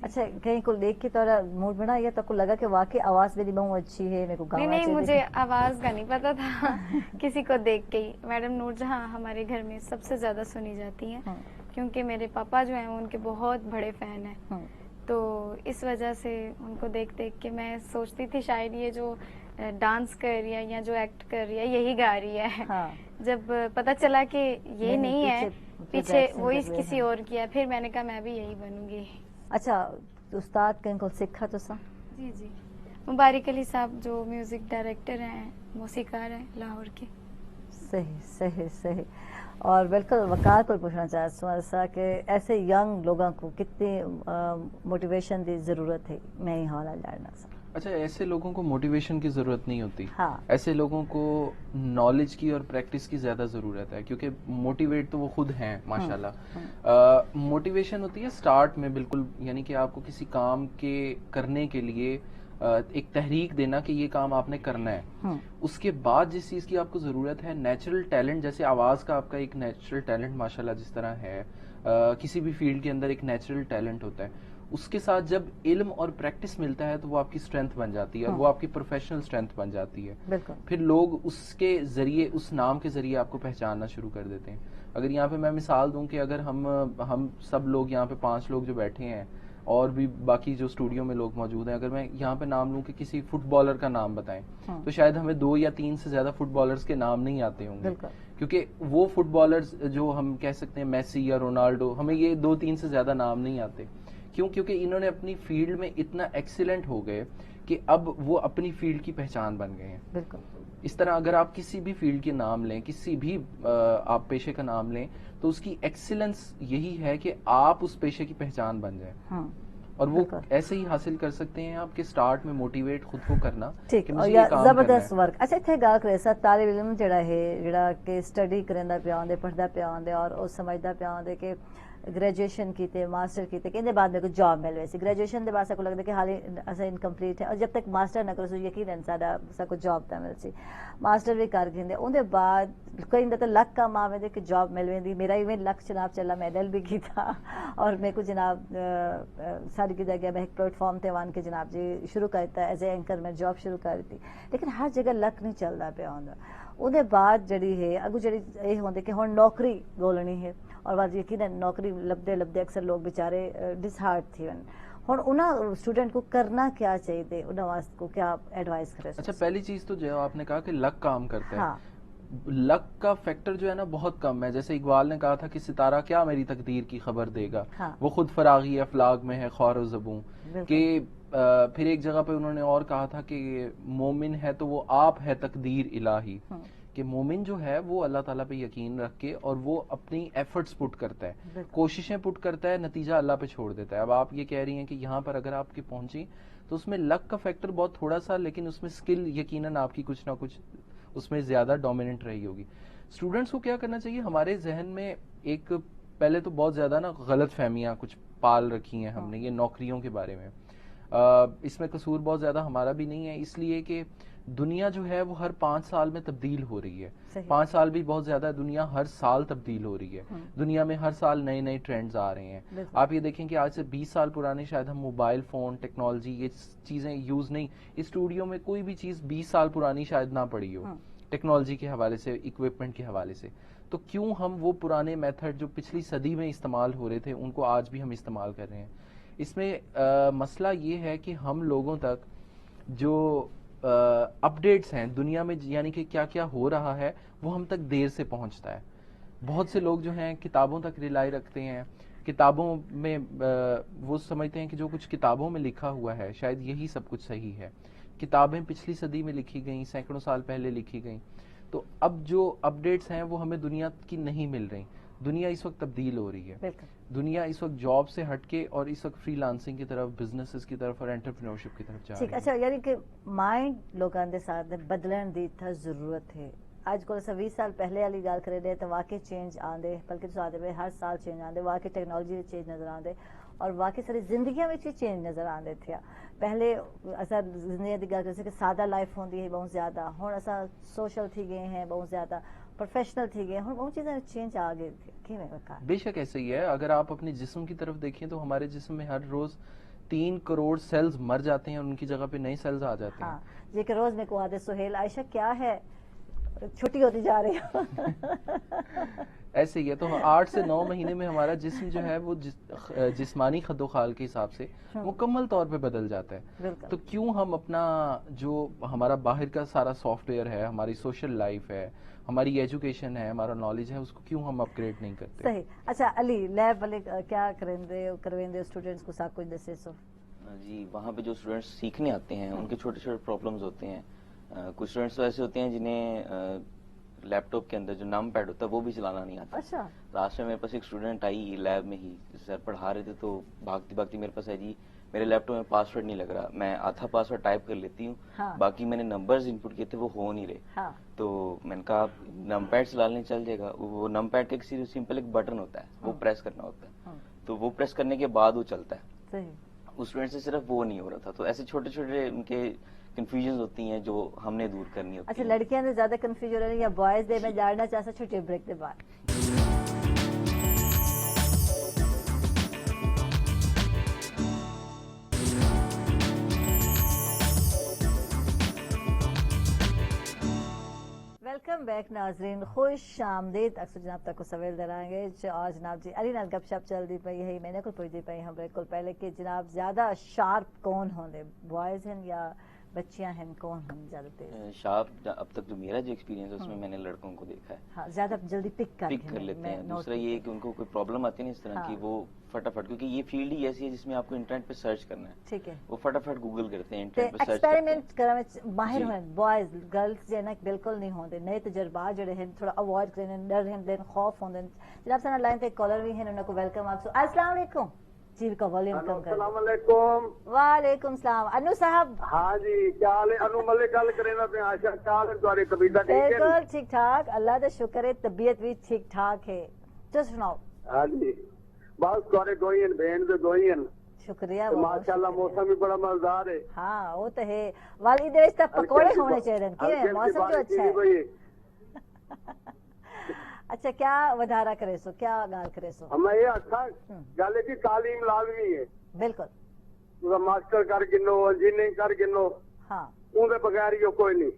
اچھا، کہیں کو دیکھ کے تھوڑا موڈ بنا یا تو کو لگا کہ واقعی آواز میری بہت اچھی ہے، میرے کو گانا نہیں، مجھے آواز کا نہیں پتا تھا. کسی کو دیکھ کے ہی. میڈم نور جہاں ہمارے گھر میں سب سے زیادہ سنی جاتی ہیں، کیونکہ میرے پاپا جو ہیں ان کے بہت بڑے فین ہیں، تو اس وجہ سے ان کو دیکھ دیکھ کے میں سوچتی تھی شاید یہ جو ڈانس کر رہی ہے یا جو ایکٹ کر رہی ہے یہی گا رہی ہے. جب پتہ چلا کہ یہ نہیں ہے، پیچھے وہی کسی اور کیا، پھر میں نے کہا میں بھی یہی بنوں گی. اچھا، استاد کہیں کو سکھا تو سا؟ جی، مبارک علی صاحب جو میوزک ڈائریکٹر ہیں، موسیقار ہیں لاہور کے. صحیح. اور بالکل وقار کو پوچھنا چاہتا کہ ایسے ینگ لوگوں کو کتنی موٹیویشن کی ضرورت ہے؟ میں یہ حوالہ جاننا سا. اچھا، ایسے لوگوں کو موٹیویشن کی ضرورت نہیں ہوتی. ایسے لوگوں کو نالج کی اور پریکٹس کی زیادہ ضرورت ہے، کیونکہ موٹیویٹ تو وہ خود ہیں ماشاءاللہ. موٹیویشن ہوتی ہے سٹارٹ میں، بالکل، یعنی کہ آپ کو کسی کام کے کرنے کے لیے ایک تحریک دینا کہ یہ کام آپ نے کرنا ہے. اس کے بعد جس چیز کی آپ کو ضرورت ہے، نیچرل ٹیلنٹ، جیسے آواز کا آپ کا ایک نیچرل ٹیلنٹ ماشاءاللہ جس طرح ہے، کسی بھی فیلڈ کے اندر ایک نیچرل ٹیلنٹ ہوتا ہے. اس کے ساتھ جب علم اور پریکٹس ملتا ہے تو وہ آپ کی اسٹرینتھ بن جاتی ہے، وہ آپ کی پروفیشنل اسٹرینتھ بن جاتی ہے. پھر لوگ اس کے ذریعے، اس نام کے ذریعے آپ کو پہچاننا شروع کر دیتے ہیں. اگر یہاں پہ میں مثال دوں کہ اگر ہم سب لوگ یہاں پہ 5 لوگ جو بیٹھے ہیں اور بھی باقی جو اسٹوڈیو میں لوگ موجود ہیں. اگر میں یہاں پہ نام لوں کہ کسی فٹ بالر کا نام بتائیں تو شاید ہمیں 2 یا 3 سے زیادہ فٹ بالرز کے نام نہیں آتے ہوں گے, کیونکہ وہ فٹ بالرز جو ہم کہہ سکتے ہیں میسی یا رونالڈو, ہمیں یہ 2-3 سے زیادہ نام نہیں آتے. کیوں؟ کیونکہ انہوں نے اپنی فیلڈ میں اتنا ایکسیلنٹ ہو گئے کہ اب وہ اپنی فیلڈ کی پہچان بن گئے ہیں. بالکل. اس طرح اگر آپ کسی بھی فیلڈ کے نام لیں, کسی بھی آپ پیشے کا نام لیں, تو اس کی ایکسیلنس یہی ہے کہ آپ اس پیشے کی پہچان بن جائیں. اور وہ ایسے ہی حاصل کر سکتے ہیں آپ کے سٹارٹ میں موٹیویٹ خود کو کرنا. ٹھیک, زبردست ورک. اچھا اتنے گل کرے سا طالب علم جڑا ہے جڑا کہ سٹڈی کرندا پیا ہوندے, پڑھدا پیا ہوندے اور او سمجھدا پیا ہوندے کہ گریجویشن کیتے, ماسٹر کیتے, کہ بعد میں کوئی جاب مل ویسی. گریجویشن دے بعد سا کو لگتا کہ حالی اسا انکمپلیٹ ہے, اور جب تک ماسٹر نہ کرو سو یقیناً سا کو جاب نہ مل سی. ماسٹر بھی کر گئے ان دے بعد کئی تو لک کم آوے کہ جاب مل ویندی. میرا ایون لک جناب چلا, میں ایل بھی کی تھا اور میرے کو جناب ساری کی گیا میں ایک پلیٹ فارم تے وان کے جناب جی شروع کرتا ایز اے اینکر میں جاب شروع کر دی. لیکن ہر جگہ لک نہیں چلتا پیا ہوندا. ان دے بعد جڑی ہے اگو جڑی یہ ہوندی کہ ہن نوکری گولنی ہے, اور بعد یقیناً نوکری لبدے لبدے اکثر لوگ بیچارے ڈس ہارٹ تھی. ہن انہاں اسٹوڈنٹ کو کرنا کیا چاہیے, انہاں واسطے کو کیا ایڈوائز کرے؟ اچھا, پہلی چیز تو جو آپ نے کہا کہ لک کام کرتا ہے. لک کا فیکٹر جو ہے نا بہت کم ہے. جیسے اقبال نے کہا تھا کہ ستارہ کیا میری تقدیر کی خبر دے گا, وہ خود فراغی افلاق میں ہے خور و زبوں. کہ پھر ایک جگہ پہ انہوں نے اور کہا تھا کہ مومن ہے تو وہ آپ ہے تقدیر الہی. کہ مومن جو ہے وہ اللہ تعالیٰ پہ یقین رکھ کے اور وہ اپنی ایفرٹس پٹ کرتا ہے, کوششیں پٹ کرتا ہے, نتیجہ اللہ پہ چھوڑ دیتا ہے. اب آپ یہ کہہ رہی ہیں کہ یہاں پر اگر آپ کی پہنچی تو اس میں لک کا فیکٹر بہت تھوڑا سا, لیکن اس میں سکل یقیناً آپ کی کچھ نہ کچھ اس میں زیادہ ڈومیننٹ رہی ہوگی. اسٹوڈنٹس کو کیا کرنا چاہیے؟ ہمارے ذہن میں ایک پہلے تو بہت زیادہ نا غلط فہمیاں کچھ پال رکھی ہیں ہم نے یہ نوکریوں کے بارے میں. اس میں قصور بہت زیادہ ہمارا بھی نہیں ہے, اس لیے کہ دنیا جو ہے وہ ہر 5 سال میں تبدیل ہو رہی ہے. 5 سال بھی بہت زیادہ, دنیا ہر سال تبدیل ہو رہی ہے. دنیا میں ہر سال نئے نئے ٹرینڈز آ رہے ہیں. آپ یہ دیکھیں کہ آج سے 20 سال پرانے شاید ہم موبائل فون, ٹیکنالوجی, یہ چیزیں یوز نہیں. اسٹوڈیو میں کوئی بھی چیز 20 سال پرانی شاید نہ پڑی ہو ٹیکنالوجی کے حوالے سے, اکوپمنٹ کے حوالے سے. تو کیوں ہم وہ پرانے میتھڈ جو پچھلی صدی میں استعمال ہو رہے تھے ان کو آج بھی ہم استعمال کر رہے ہیں؟ اس میں مسئلہ یہ ہے کہ ہم لوگوں تک جو اپڈیٹس ہیں دنیا میں, یعنی کہ کیا کیا ہو رہا ہے, وہ ہم تک دیر سے پہنچتا ہے. بہت سے لوگ جو ہیں کتابوں تک ریلائی رکھتے ہیں. کتابوں میں وہ سمجھتے ہیں کہ جو کچھ کتابوں میں لکھا ہوا ہے شاید یہی سب کچھ صحیح ہے. کتابیں پچھلی صدی میں لکھی گئیں, سینکڑوں سال پہلے لکھی گئیں. تو اب جو اپڈیٹس ہیں وہ ہمیں دنیا کی نہیں مل رہی. دنیا اس وقت تبدیل ہو رہی ہے. دنیا اس وقت جاب سے ہٹ کے اور اس وقت فری لانسنگ کی طرف, بزنسز کی طرف اور انٹرپرینورشپ کی طرف جا رہی ہے. اچھا, یعنی کہ مائنڈ لوگوں کے ساتھ بدلن دی تھا ضرورت ہے. اج کو 20 سال پہلے والی گل کرے دے تو واقعی چینج آندے, بلکہ تو آدھے ہر سال چینج آندے, واقعی ٹیکنالوجی چینج نظر آندے, اور واقعی ساری زندگیاں میں چینج نظر آندے تھے. پہلے ایسا زندگی کی گل کرتے کہ سادہ لائف ہوندی ہے بہت زیادہ, ہوں ایسا سوشل تھی گئے ہیں بہت زیادہ, پروفیشنل تھی گئے, ہوں بہت چیزیں چینج آ گئی تھی. بے شک ایسے ہی ہے. اگر آپ اپنے جسم کی طرف دیکھیں تو ہمارے جسم میں ہر روز 3 کروڑ سیلز مر جاتے ہیں اور ان کی جگہ پہ نئے سیلز آ جاتے ہیں. یہ کہ روز میں کو آدھے سہیل عائشہ کیا ہے چھٹی ہوتی جا رہی ہے. ایسے ہی ہے. تو 8 سے 9 مہینے میں ہمارا جسم جو ہے وہ جسمانی خد و خال کے حساب سے مکمل طور پہ بدل جاتا ہے. تو کیوں ہم اپنا جو ہمارا باہر کا سارا سافٹ ویئر ہے, ہماری سوشل لائف ہے, ہماری ایجوکیشن ہے, ہمارا نالج ہے, اس کو کیوں ہم اپ گریڈ نہیں کرتے؟ صحیح. اچھا علی, لیب والے کیا کرویندے اسٹوڈنٹس کو سب کچھ دسے سو؟ جی, وہاں پہ جو اسٹوڈنٹس سیکھنے آتے ہیں ان کے چھوٹے چھوٹے پرابلمز ہوتے ہیں. کچھ اسٹوڈنٹس تو ایسے ہوتے ہیں جنہیں لیپ ٹاپ کے اندر جو نم پیڈ ہوتا ہے وہ بھی چلانا نہیں آتا. اچھا. لاسٹ میں میرے پاس ایک اسٹوڈنٹ آئی لیب میں ہی, سر پڑھا رہے تھے تو بھاگتی بھاگتی میرے پاس ہے, جی میرے لیپ ٹاپ میں پاسورڈ نہیں لگ رہا, میں آدھا پاسورڈ ٹائپ کر لیتی ہوں, باقی میں نے نمبرز انپٹ کیے تھے وہ ہو نہیں رہے. تو میں نے کہا نم پیڈ چلانے چل جائے گا. وہ نم پیڈ کا سمپل ایک بٹن ہوتا ہے, وہ پریس کرنا ہوتا ہے, تو وہ پریس کرنے کے بعد وہ چلتا ہے. اس اسٹوڈنٹ سے صرف وہ نہیں ہو رہا تھا. تو ایسے چھوٹے چھوٹے ان کے کنفیوژنز ہوتی ہیں جو ہم نے دور کرنی ہوتی ہیں. اچھا, لڑکیاں نے زیادہ کنفیوژ ہو رہی ہیں یا بوائز دے؟ میں جاننا چاہتا چھوٹے بریک کے بعد. वेलकम बैक नाजरीन, खुश आमदीद। अक्सर जनाब तक को सवेल दरांगे और जनाब जी अली नाल गपशप चलती पई है। मैंने को पुछदी पई हम बिल्कुल पहले कि जनाब ज्यादा शार्प कौन होंदे, बॉयज हैं या बच्चियां हैं, कौन होंगे ज्यादा तेज शार्प? अब तक जो मेरा जो एक्सपीरियंस है उसमें मैंने लड़कों को देखा है। हाँ, ज्यादा जल्दी पिक कर लेते हैं। दूसरा ये है कि उनको कोई प्रॉब्लम आती है ना इस तरह की, वो फटाफट, क्योंकि ये फील्ड ही ऐसी है जिसमें आपको इंटरनेट पे सर्च करना है, ठीक है, वो फटाफट गूगल करते हैं, इंटरनेट पे सर्च एक्सपेरिमेंट करने में माहिर हों। बॉयज गर्ल्स जो ना बिल्कुल नहीं होंदे, नए तजर्बात जो हैं थोड़ा अवॉइड करें, डर हैं, खौफ होंदे। जनाब साना लाइन पे कॉलर भी हैं, उनको वेलकम आप। अस्सलाम वालेकुम जी, का वॉल्यूम कम कर। अस्सलाम वालेकुम। वालेकुम सलाम। अनु साहब। हाँ जी, क्या हाल है? अनु मलिक गल करेना पे। आशा क्या हाल है तुम्हारी? तबीयत ठीक है? बिल्कुल ठीक ठाक, अल्लाह का शुक्र है, तबीयत भी ठीक ठाक है। तो सुनाओ। हाँ जी, बस तुम्हारे गोइन बहन से गोइन। शुक्रिया, माशाल्लाह मौसम भी बड़ा मजेदार है। हाँ वो तो है, वाली देश तक पकोड़े होने चाहिए कि मौसम जो अच्छा है। अच्छा, क्या वधारा करे सो, क्या गाल करे सो? हमें ये अच्छा गल की तालीम लाजमी है। बिल्कुल, मास्टर कर गिनो, इंजीनियरिंग कर गिनो, हाँ उनके बगैर यो कोई नहीं।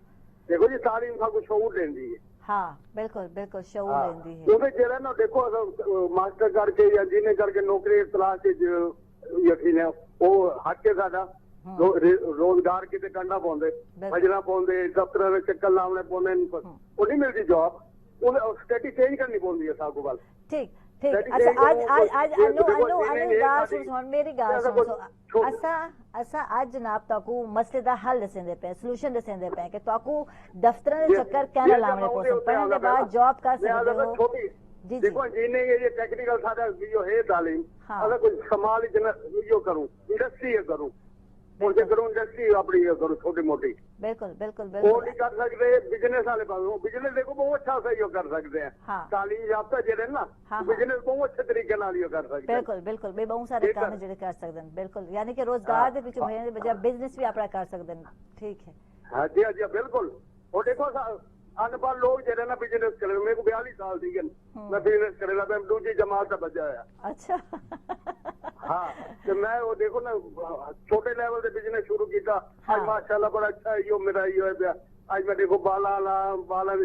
देखो जी, तालीम का कुछ शऊर देंदी है। हाँ बिल्कुल बिल्कुल, शऊर हाँ, देंदी है। क्योंकि जेड़ा ना देखो मास्टर करके या इंजीनियर करके नौकरी तलाश यकीन है वो हक है साडा। रोजगार किते करना पौंदे, भजना पौंदे, दफ्तर में चक्कर लाने पौंदे, वो नहीं मिलती जॉब, स्टडी चेंज करनी पौंदी है साकू गल। ठीक ठीक। अच्छा, आज अनु गाल सुन, मेरी गाल सुन। असा आज जनाब ताकू मसले दा हल दसेंदे पे, सॉल्यूशन दसेंदे पे कि ताकू दफ्तरां दे चक्कर कहना लावने पोसन, पढ़ने के बाद जॉब कर सकदे हो। जी देखो इंजीनियरिंग ये टेक्निकल सारा जो है तालीम, अगर कुछ समाल यो करूं, इंडस्ट्री करूं, उनसे करूं इंडस्ट्री अपनी करूं छोटी मोटी। बिल्कुल बिल्कुल वो बिल्कुल। नहीं कर सकते बिजनेस वाले पास, बिजनेस देखो बहुत अच्छा से यो कर सकते हैं। हाँ। तालीम याफ्ता जेड़े ना बिजनेस बहुत अच्छे तरीके नाल यो कर सकते हैं। बिल्कुल बिल्कुल, बे बहुत सारे काम जेड़े कर सकते हैं। बिल्कुल, यानी कि रोजगार दे पीछे भजन दे बजाय बिजनेस भी अपना कर सकते हैं। ठीक है। हाँ जी, हाँ जी, बिल्कुल। और देखो अनपढ़ लोग जेड़े ना बिजनेस करे, मेरे को 42 साल थी मैं बिजनेस करेगा, मैं दूसरी जमात का बचा है। अच्छा। हाँ, तो मैं वो देखो ना छोटे लेवल से बिजनेस शुरू किया। आज माशाल्लाह बड़ा अच्छा है, यो मेरा यो है। आज मैं देखो बाला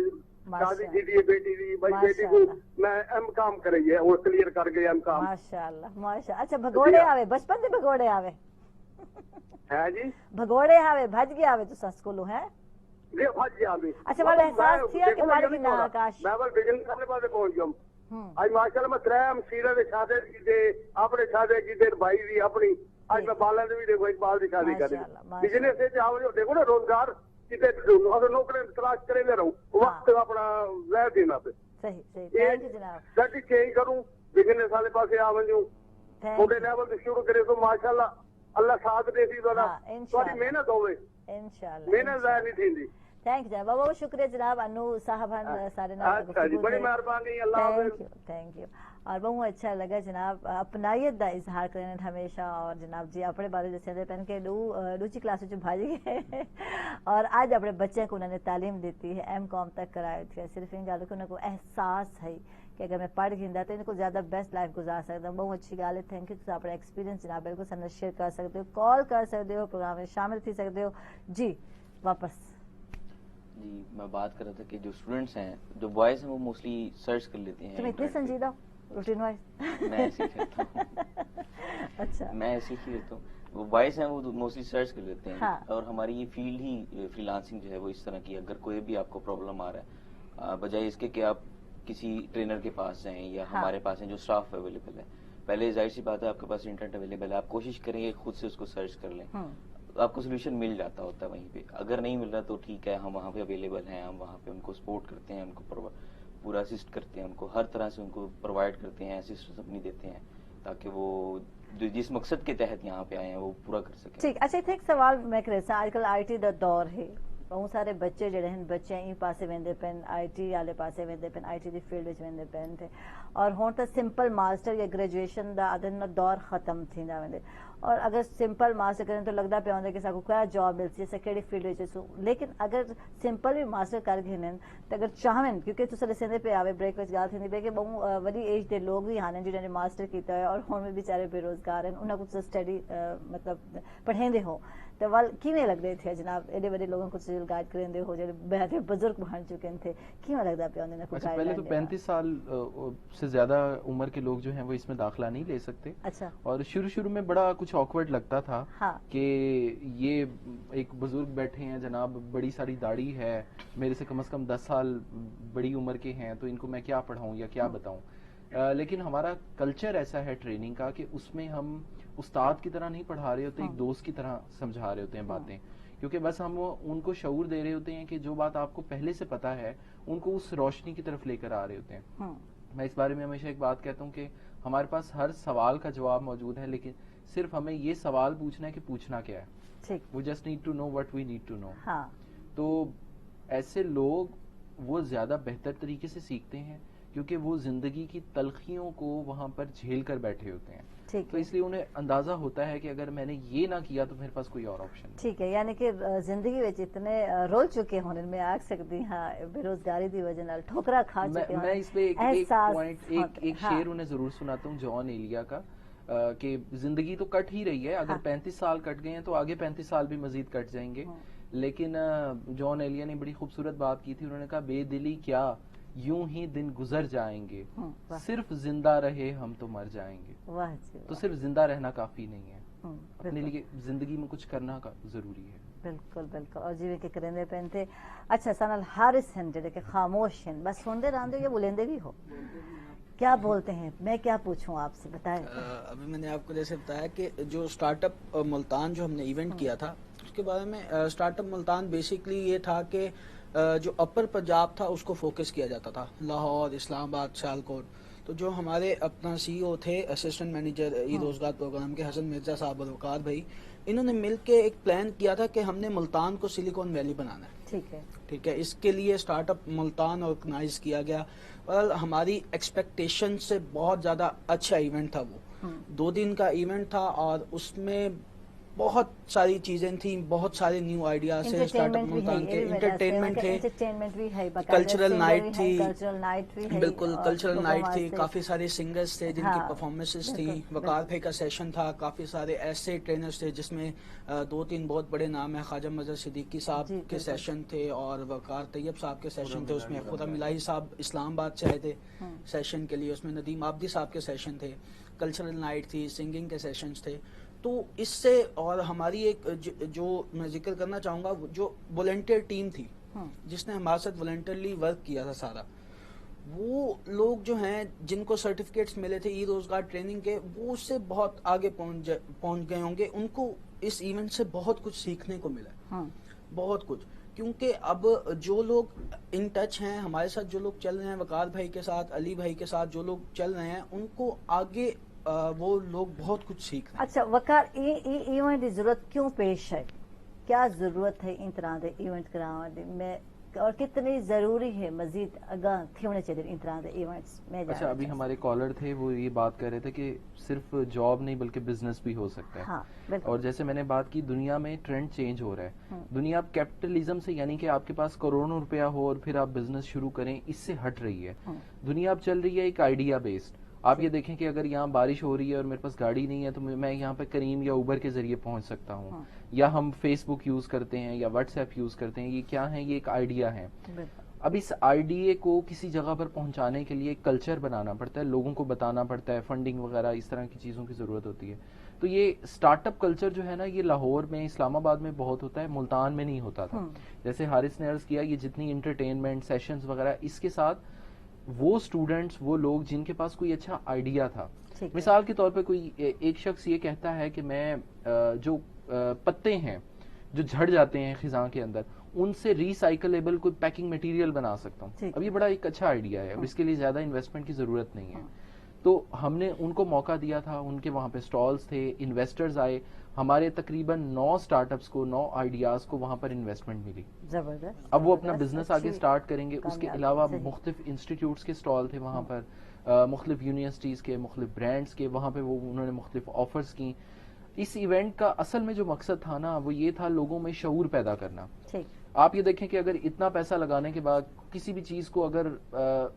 शादी की थी बेटी थी, भाई बेटी को मैं एम काम कर रही है, वो क्लियर कर गई एम काम। माशाल्लाह माशाल्लाह। अच्छा, भगोड़े आवे बचपन से, भगोड़े आवे है जी, भगोड़े आवे भज गया आवे तो स्कूल है। अच्छा, वाला एहसास किया कि पढ़ के ना आकाश मैं बस बिजनेस करने पासे पहुंच गया। आज माशाल्लाह मैं 3 मसीरा दे शादी कीते, अपने शादी कीते, भाई दी अपनी। आज मैं बाला दे भी देखो इकबाल दी शादी कर दी। बिजनेस से आओ जो देखो ना रोजगार किते अगर नौकरी तलाश करे ले रहूं वक्त अपना रह देना पे। सही सही, थैंक यू जनाब। स्टडी चेंज करूं, बिजनेस वाले पासे आ वजूं, छोटे लेवल से शुरू करे तो माशाल्लाह अल्लाह साथ दे सी थोड़ी मेहनत होवे, इंशाल्लाह मेहनत जाया नहीं थींदी। थैंक यू बहुत बहुत शुक्रिया जनाब। अनु साहबान सारे नाम बड़ी मेहरबानी, अल्लाह थैंक यू। और बहुत अच्छा लगा जनाब, अपनायत का इजहार करें हमेशा। और जनाब जी अपने बारे दसे पेन के दूसरी क्लास भाज गए और आज अपने बच्चे को उन्होंने तालीम दी है, M.Com तक कराई थी। सिर्फ इन गल को उनको एहसास है कि अगर मैं पढ़ गिंदा तो इनको ज्यादा बेस्ट लाइफ गुजार सकता हूँ। बहुत अच्छी गल है, थैंक यू। अपना एक्सपीरियंस जनाब बिल्कुल साथ शेयर कर सकते हो, कॉल कर सकते हो, प्रोग्राम में शामिल थी सकते हो। जी वापस जी, मैं बात कर रहा था कि जो स्टूडेंट्स हैं, जो बॉयज हैं, वो मोस्टली सर्च कर लेते हैं। तुम इतनी संजीदा रूटीन वाइज? मैं ऐसे ही करता हूँ। अच्छा, मैं ऐसे ही करता हूँ। वो बॉयज हैं वो मोस्टली सर्च कर लेते हैं। हाँ। और हमारी ये फील्ड ही फ्रीलांसिंग जो है वो इस तरह की, अगर कोई भी आपको प्रॉब्लम आ रहा है, बजाय इसके कि आप किसी ट्रेनर के पास जाएं या हमारे पास हैं जो स्टाफ अवेलेबल है, पहले जाहिर सी बात है आपके पास इंटरनेट अवेलेबल है, आप कोशिश करेंगे खुद से उसको सर्च कर लें, आपको सोल्यूशन मिल जाता होता है वहीं पे। अगर नहीं मिल रहा तो ठीक है, हम वहाँ पे अवेलेबल हैं, हम वहाँ पे उनको सपोर्ट करते हैं, उनको पूरा असिस्ट करते हैं, उनको हर तरह से उनको प्रोवाइड करते हैं, असिस्टेंस अपनी देते हैं ताकि वो जो जिस मकसद के तहत यहाँ पे आए हैं वो पूरा कर सकें। ठीक। अच्छा, इतने एक सवाल मैं कर आजकल IT का दौर है, बहुत सारे बच्चे जड़े हैं बच्चे ई पासे वेंदे पेन, IT वाले पासे वेंदे पेन, IT की फील्ड में वेंदे पेन थे। और हुण तो सिंपल मास्टर या ग्रेजुएशन का अदन दौर खत्म थींदा वेंदे। और अगर सिंपल मास्टर करें तो लगता पे होंगे कि साको क्या जॉब मिलती है, कड़ी फील्ड में। लेकिन अगर सिंपल भी मास्टर कर गिनन तो अगर चाहन, क्योंकि तुस दसेंदे पे आवे ब्रेक विच गल थींदी पे कि बहुत वडी एज के लोग भी हैं जिन्होंने मास्टर किया है और हुण भी बेचारे बेरोजगार हैं, उन्हें कुछ स्टडी मतलब पढ़ेंदे हो تو وال کیویں لگ رہے تھے جناب ایڈے بڑے لوگوں کو گائیڈ کریں ہو جو بہت بزرگ بن چکے تھے کیویں لگتا پیا انہوں نے پہلے تو 35 سال سے زیادہ عمر کے لوگ جو ہیں وہ اس میں داخلہ نہیں لے سکتے. اچھا. اور شروع میں بڑا کچھ آکورڈ لگتا تھا کہ یہ ایک بزرگ بیٹھے ہیں جناب, بڑی ساری داڑھی ہے, میرے سے کم از کم 10 سال بڑی عمر کے ہیں, تو ان کو میں کیا پڑھاؤں یا کیا بتاؤں. لیکن ہمارا کلچر ایسا ہے ٹریننگ کا کہ اس میں ہم استاد کی طرح نہیں پڑھا رہے ہوتے, ایک دوست کی طرح سمجھا رہے ہوتے ہیں باتیں, کیونکہ بس ہم ان کو شعور دے رہے ہوتے ہیں کہ جو بات آپ کو پہلے سے پتا ہے ان کو اس روشنی کی طرف لے کر آ رہے ہوتے ہیں. میں اس بارے میں ہمیشہ ایک بات کہتا ہوں کہ ہمارے پاس ہر سوال کا جواب موجود ہے, لیکن صرف ہمیں یہ سوال پوچھنا ہے کہ پوچھنا کیا ہے. We just need to know what we need to know. تو ایسے لوگ وہ زیادہ بہتر طریقے سے سیکھتے ہیں کیونکہ وہ زندگی کی تلخیوں کو وہاں پر جھیل کر بیٹھے ہوتے ہیں, تو اس لیے انہیں اندازہ ہوتا ہے کہ اگر میں نے یہ نہ کیا تو میرے پاس کوئی اور آپشن. ٹھیک ہے, یعنی کہ زندگی وچ اتنے رول چکے ہونے میں آکھ سکتی ہاں بے روزگاری دی وجہ نال ٹھوکرا کھا چکے ہیں. میں اس پہ ایک شعر انہیں ضرور سناتا ہوں جان ایلیا کا, کہ زندگی تو کٹ ہی رہی ہے, اگر 35 سال کٹ گئے ہیں تو آگے 35 سال بھی مزید کٹ جائیں گے. لیکن جان ایلیا نے بڑی خوبصورت بات کی تھی, انہوں نے کہا بے دلی کیا یوں ہی دن گزر جائیں گے, صرف زندہ رہے ہم تو مر جائیں گے. تو صرف زندہ رہنا کافی نہیں ہے, اپنے لیے زندگی میں کچھ کرنا ضروری ہے. بالکل بالکل. اور جی کہ کرندے پہنتے اچھا سنال حارث ہیں جڑے کہ خاموش ہیں, بس سنتے رہندے یا بولندے بھی ہو, کیا بولتے ہیں؟ میں کیا پوچھوں آپ سے, بتائیں. ابھی میں نے آپ کو جیسے بتایا کہ جو اسٹارٹ اپ ملتان جو ہم نے ایونٹ کیا تھا اس کے بارے میں, اسٹارٹ اپ ملتان بیسکلی یہ تھا کہ جو اپر پنجاب تھا اس کو فوکس کیا جاتا تھا, لاہور, اسلام آباد, سیالکوٹ. تو جو ہمارے اپنا سی او تھے اسسٹنٹ مینیجر ای روزگار پروگرام کے حسن مرزا صاحب اور وقار بھائی, انہوں نے مل کے ایک پلان کیا تھا کہ ہم نے ملتان کو سلیکون ویلی بنانا ہے. ٹھیک ہے, اس کے لیے اسٹارٹ اپ ملتان آرگنائز کیا گیا, اور ہماری ایکسپیکٹیشن سے بہت زیادہ اچھا ایونٹ تھا. وہ 2 دن کا ایونٹ تھا اور اس میں بہت ساری چیزیں تھیں, بہت سارے نیو آئیڈیاز تھے اسٹارٹ اپ ملتان کے, انٹرٹینمنٹ تھے, کلچرل نائٹ تھی, بالکل کلچرل نائٹ تھی, کافی سارے سنگرز تھے جن کی پرفارمنسز تھیں, وقار بھائی کا سیشن تھا, کافی سارے ایسے ٹرینرز تھے جس میں 2-3 بہت بڑے نام ہیں, خواجہ مظہر صدیقی صاحب کے سیشن تھے اور وقار طیب صاحب کے سیشن تھے, اس میں خدا ملاحی صاحب اسلام آباد سے آئے تھے سیشن کے لیے, اس میں ندیم آبدی صاحب کے سیشن تھے, کلچرل نائٹ تھی, سنگنگ کے سیشنز تھے. تو اس سے اور ہماری ایک جو میں ذکر کرنا چاہوں گا, جو والنٹیئر ٹیم تھی جس نے ہمارے ساتھ والنٹیئرلی ورک کیا تھا سارا, وہ لوگ جو ہیں جن کو سرٹیفکیٹس ملے تھے ای روزگار ٹریننگ کے, وہ اس سے بہت آگے پہنچ گئے ہوں گے. ان کو اس ایونٹ سے بہت کچھ سیکھنے کو ملا, بہت کچھ, کیونکہ اب جو لوگ ان ٹچ ہیں ہمارے ساتھ, جو لوگ چل رہے ہیں وقار بھائی کے ساتھ, علی بھائی کے ساتھ جو لوگ چل رہے ہیں, ان کو آگے وہ لوگ بہت کچھ سیکھ رہے ہیں. اچھا وقار, ایونٹ کی ضرورت کیوں پیش ہے, کیا ضرورت ہے ان طرح کے ایونٹ کرانے میں, اور کتنی ضروری ہے مزید اگاں تھوڑے چاہیے ان طرح کے ایونٹس میں؟ اچھا ابھی ہمارے کالر تھے وہ یہ بات کر رہے تھے کہ صرف جاب نہیں بلکہ بزنس بھی ہو سکتا ہے. اور جیسے میں نے بات کی, دنیا میں ٹرینڈ چینج ہو رہا ہے. دنیا اب کیپٹلزم سے, یعنی کہ آپ کے پاس کروڑوں روپیہ ہو اور پھر آپ بزنس شروع کریں, اس سے ہٹ رہی ہے. دنیا اب چل رہی ہے ایک آئیڈیا بیسڈ. آپ یہ دیکھیں کہ اگر یہاں بارش ہو رہی ہے اور میرے پاس گاڑی نہیں ہے تو میں یہاں پہ کریم یا اوبر کے ذریعے پہنچ سکتا ہوں, یا ہم فیس بک یوز کرتے ہیں یا واٹس ایپ یوز کرتے ہیں. یہ کیا ہے, یہ ایک آئیڈیا ہے. اب اس آئیڈیا کو کسی جگہ پر پہنچانے کے لیے ایک کلچر بنانا پڑتا ہے, لوگوں کو بتانا پڑتا ہے, فنڈنگ وغیرہ اس طرح کی چیزوں کی ضرورت ہوتی ہے. تو یہ اسٹارٹ اپ کلچر جو ہے نا, یہ لاہور میں, اسلام آباد میں بہت ہوتا ہے, ملتان میں نہیں ہوتا تھا. جیسے حارث نے عرض کیا, یہ جتنی انٹرٹینمنٹ سیشنز وغیرہ, اس کے ساتھ وہ اسٹوڈنٹس, وہ لوگ جن کے پاس کوئی اچھا آئیڈیا تھا, مثال کے طور پہ کوئی ایک شخص یہ کہتا ہے کہ میں جو پتے ہیں جو جھڑ جاتے ہیں خزاں کے اندر, ان سے ریسائکلیبل کوئی پیکنگ مٹیریل بنا سکتا ہوں. اب یہ بڑا ایک اچھا آئیڈیا ہے, اب اس کے لیے زیادہ انویسٹمنٹ کی ضرورت نہیں ہے. تو ہم نے ان کو موقع دیا تھا, ان کے وہاں پہ سٹالز تھے, انویسٹرز آئے, ہمارے تقریباً 9 سٹارٹ اپس کو, 9 آئیڈیاز کو وہاں پر انویسٹمنٹ ملی. زبردست. اب وہ اپنا بزنس آگے سٹارٹ کریں گے. اس کے علاوہ مختلف انسٹیٹیوٹس کے سٹال تھے وہاں پر, مختلف یونیورسٹیز کے, مختلف برانڈز کے, وہاں پہ وہ انہوں نے مختلف آفرز کی. اس ایونٹ کا اصل میں جو مقصد تھا نا, وہ یہ تھا لوگوں میں شعور پیدا کرنا. آپ یہ دیکھیں کہ اگر اتنا پیسہ لگانے کے بعد کسی بھی چیز کو اگر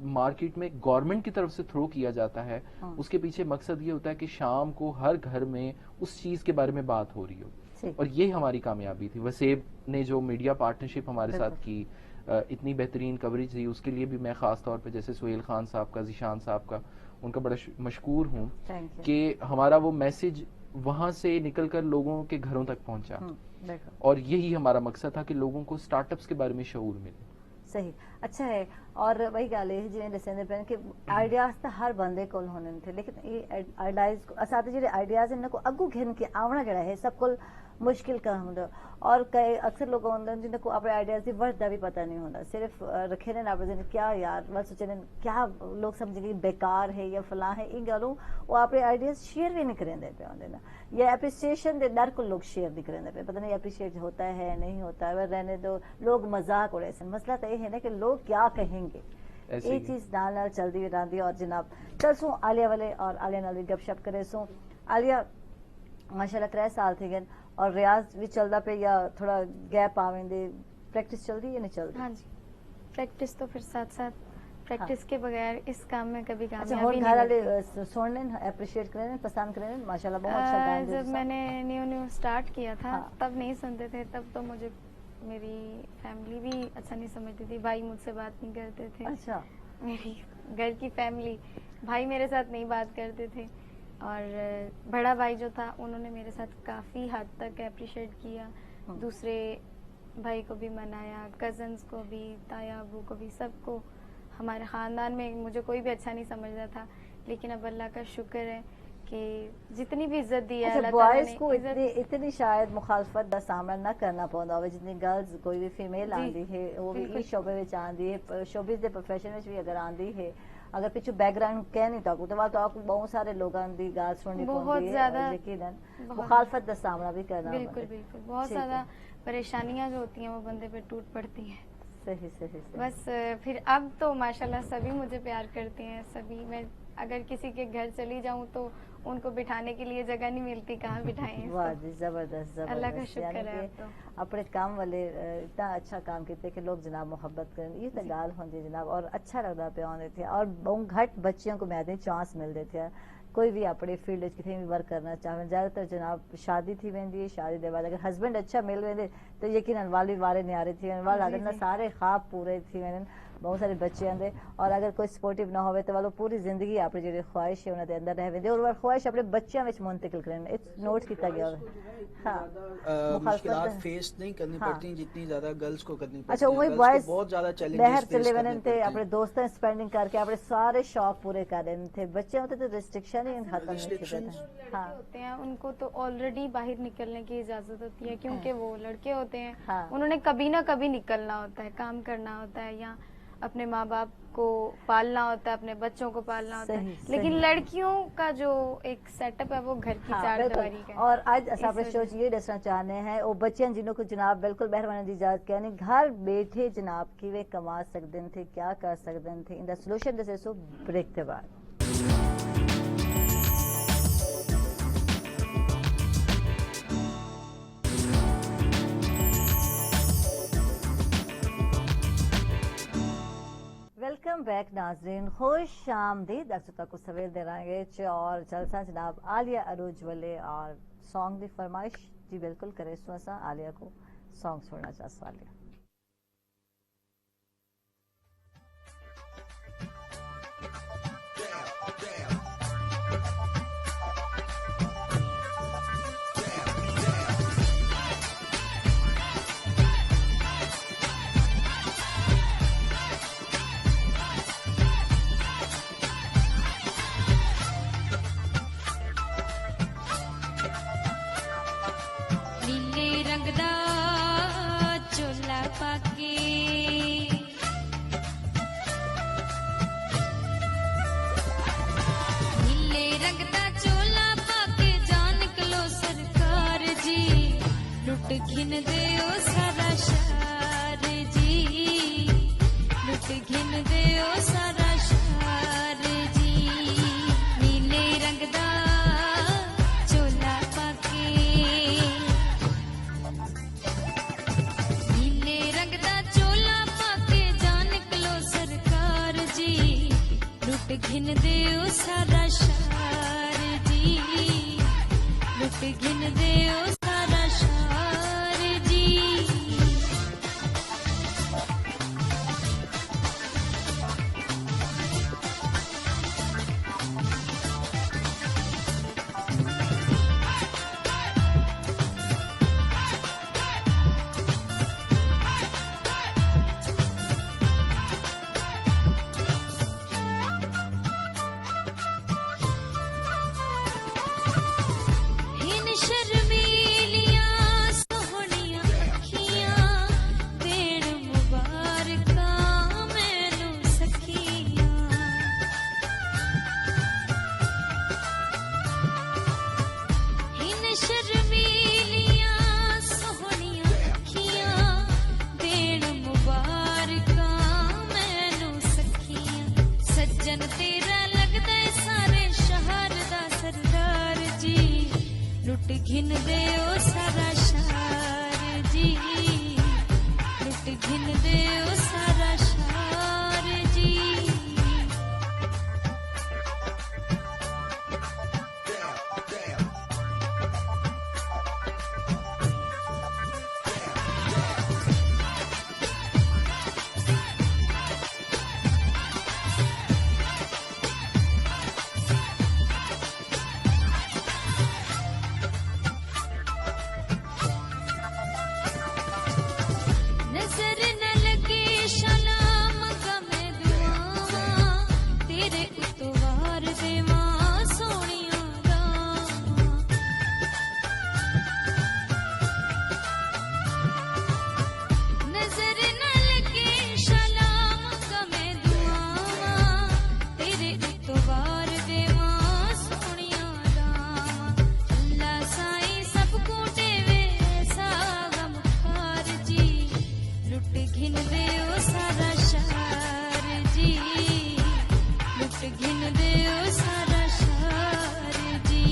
مارکیٹ میں گورنمنٹ کی طرف سے تھرو کیا جاتا ہے, اس کے پیچھے مقصد یہ ہوتا ہے کہ شام کو ہر گھر میں اس چیز کے بارے میں بات ہو رہی ہو. اور یہ ہماری کامیابی تھی. وسیب نے جو میڈیا پارٹنرشپ ہمارے ساتھ کی, اتنی بہترین کوریج دی, اس کے لیے بھی میں خاص طور پہ جیسے سہیل خان صاحب کا, ذیشان صاحب کا, ان کا بڑا مشکور ہوں کہ ہمارا وہ میسج وہاں سے نکل کر لوگوں کے گھروں تک پہنچا, اور یہی ہمارا مقصد تھا کہ لوگوں کو اسٹارٹ اپس کے بارے میں شعور ملے. صحیح, اچھا ہے. اور وہی گل ہے جی دسیں پہ کہ آئیڈیاز تو ہر بندے کو ہونے تھے, لیکن یہ آئیڈیاز اساں جڑے آئیڈیاز ان کو اگوں گھن کے آونا جڑا ہے سب کو مشکل کام ہوتا, اور کئی اکثر لوگ ہوتے ہیں جن کو اپنے آئیڈیاز کی ورد کا بھی پتہ نہیں ہوتا, صرف رکھے نے اپنے دن کیا یار بس سوچے کیا لوگ سمجھیں گے بیکار ہے یا فلاں ہے, یہ گلوں وہ اپنے آئیڈیاز شیئر بھی نہیں کریں پہ ہوتے نا, یا اپریسیشن دے ڈر کو لوگ شیئر نہیں کریں پہ, پتہ نہیں اپریشیٹ ہوتا ہے نہیں ہوتا ہے, رہنے دو لوگ مذاق اڑے سن. مسئلہ تو یہ ہے نا کہ لوگ کیا کہیں گے, یہ چیز نال نال چلتی رہتی. اور جناب چل سوں عالیہ والے اور عالیہ نال بھی گپ شپ کرے سوں. عالیہ ماشاءاللہ 3 سال تھے گئے اور ریاض بھی چلتا پہ یا تھوڑا گیپ آویں دے, پریکٹس چلتی یا نہیں چلتی؟ ہاں جی, پریکٹس تو پھر ساتھ ساتھ, پریکٹس کے بغیر اس کام میں کبھی اچھا, کامیابی گھر نہیں والے سننے اپریشیٹ کریں پسند کریں ماشاءاللہ بہت اچھا گانے. جب میں نے نیو اسٹارٹ کیا تھا تب نہیں سنتے تھے, تب تو مجھے میری فیملی بھی اچھا نہیں سمجھتی تھی, بھائی مجھ سے بات نہیں کرتے تھے. اچھا, میری گھر کی فیملی, بھائی میرے ساتھ نہیں بات کرتے تھے, اور بڑا بھائی جو تھا انہوں نے میرے ساتھ کافی حد تک اپریشیٹ کیا, دوسرے بھائی کو بھی منایا, کزنس کو بھی, تایا ابو کو بھی, سب کو. ہمارے خاندان میں مجھے کوئی بھی اچھا نہیں سمجھتا تھا, لیکن اب اللہ کا شکر ہے کہ جتنی بھی عزت دی ہے اللہ تعالیٰ نے, بوائز کو اتنی شاید مخالفت دا سامنا نہ کرنا پوندا ہوئے جتنی گرلز کوئی بھی فیمیل آندی ہے وہ بھی اس شعبے وچ آندی ہے, شوبز دے پروفیشن وچ بھی اگر آندی ہے, اگر پیچھے بیک گراؤنڈ کہہ نہیں تاکو تو آپ کو بہت سارے لوگاں دی گال سننی پوندی ہے, یقیناً مخالفت دا سامنا بھی کرنا. بالکل بالکل, بہت زیادہ پریشانیاں جو ہوتی ہیں وہ بندے پہ ٹوٹ پڑتی ہیں. صحیح صحیح. بس پھر اب تو ماشاءاللہ سبھی مجھے پیار کرتے ہیں, سبھی. میں اگر کسی کے گھر چلی جاؤں تو ان کو بٹھانے کے لیے جگہ نہیں ملتی, کہاں بٹھائیں. واہ جی, زبردست زبردست. اللہ کا شکر ہے. اپنے کام والے اتنا اچھا کام کیتے کہ لوگ جناب محبت کریں, یہ تو گال ہوندی جناب, اور اچھا لگتا پہ آنے تھے. اور بہت گھٹ بچیوں کو میں چانس ملتے تھے, کوئی بھی اپنے فیلڈ کتنے بھی ورک کرنا چاہیں. زیادہ تر جناب شادی تھی ویندی ہے, شادی دے بعد اگر ہسبینڈ اچھا مل ویندے تو یقیناً والی وارے نیارے تھی ویندے, سارے خواب پورے تھی ویندے, بہت سارے بچے آندے. اور اگر کوئی سپورٹیو نہ ہوئے تو وہ پوری زندگی اپنی جڑی خواہش ہے انہاں دے اندر رہ ویندے, اور وہ خواہش اپنے بچیاں وچ منتقل کرن. نوٹ کیتا گیا ہے مشکلات فیس نہیں کرنی پڑتی جتنی زیادہ گرلز کو کرنی پڑتی. اچھا, وہی بوائز بہت زیادہ چیلنجز باہر چلے ویندے تھے, اپنے دوستاں سپینڈنگ کر کے اپنے سارے شوق پورے کر رہے تھے. بچے ہوتے تو ریسٹرکشن ہی ختم نہیں تھے. ہوتے ہیں ان کو تو آلریڈی باہر نکلنے کی اجازت ہوتی ہے, کیونکہ وہ لڑکے ہوتے ہیں, انہوں نے کبھی نہ کبھی نکلنا ہوتا ہے, کام کرنا ہوتا ہے, یا اپنے ماں باپ کو پالنا ہوتا ہے, اپنے بچوں کو پالنا ہوتا ہے. لیکن لڑکیوں کا جو ایک سیٹ اپ ہے وہ گھر کی چار دیواری کا. اور آج اصل شوچ یہ دسنا چاہنے ہیں وہ بچیاں جنہوں کو جناب بالکل بہروانے دی اجازت کہنے گھر بیٹھے جناب کی وہ کما سکتے تھے, کیا کر سکتے تھے. ان دا سولوشن دسے سو بریک کے بعد. ویلکم بیک ناظرین, خوش آمدید. درستا کو سویل دے رہے گے اور جلسہ جناب عالیہ عروج والے اور سانگ دی فرمائش جی بالکل کرے سو اسا عالیہ کو سانگ سننا چاہ سوالیہ. گھن دیو سارا شہر جی, لٹ گھن دیو سارا شہر جی. نیلے رنگ دا چولا پاکے, نیلے رنگ دا چولا پاکے جان نکلو سرکار جی, لٹ گھن دیو سارا شہر جی, لٹ گھن دیو سارا شہر. सारा शहर जी, लुट घिन दे सारा शहर जी।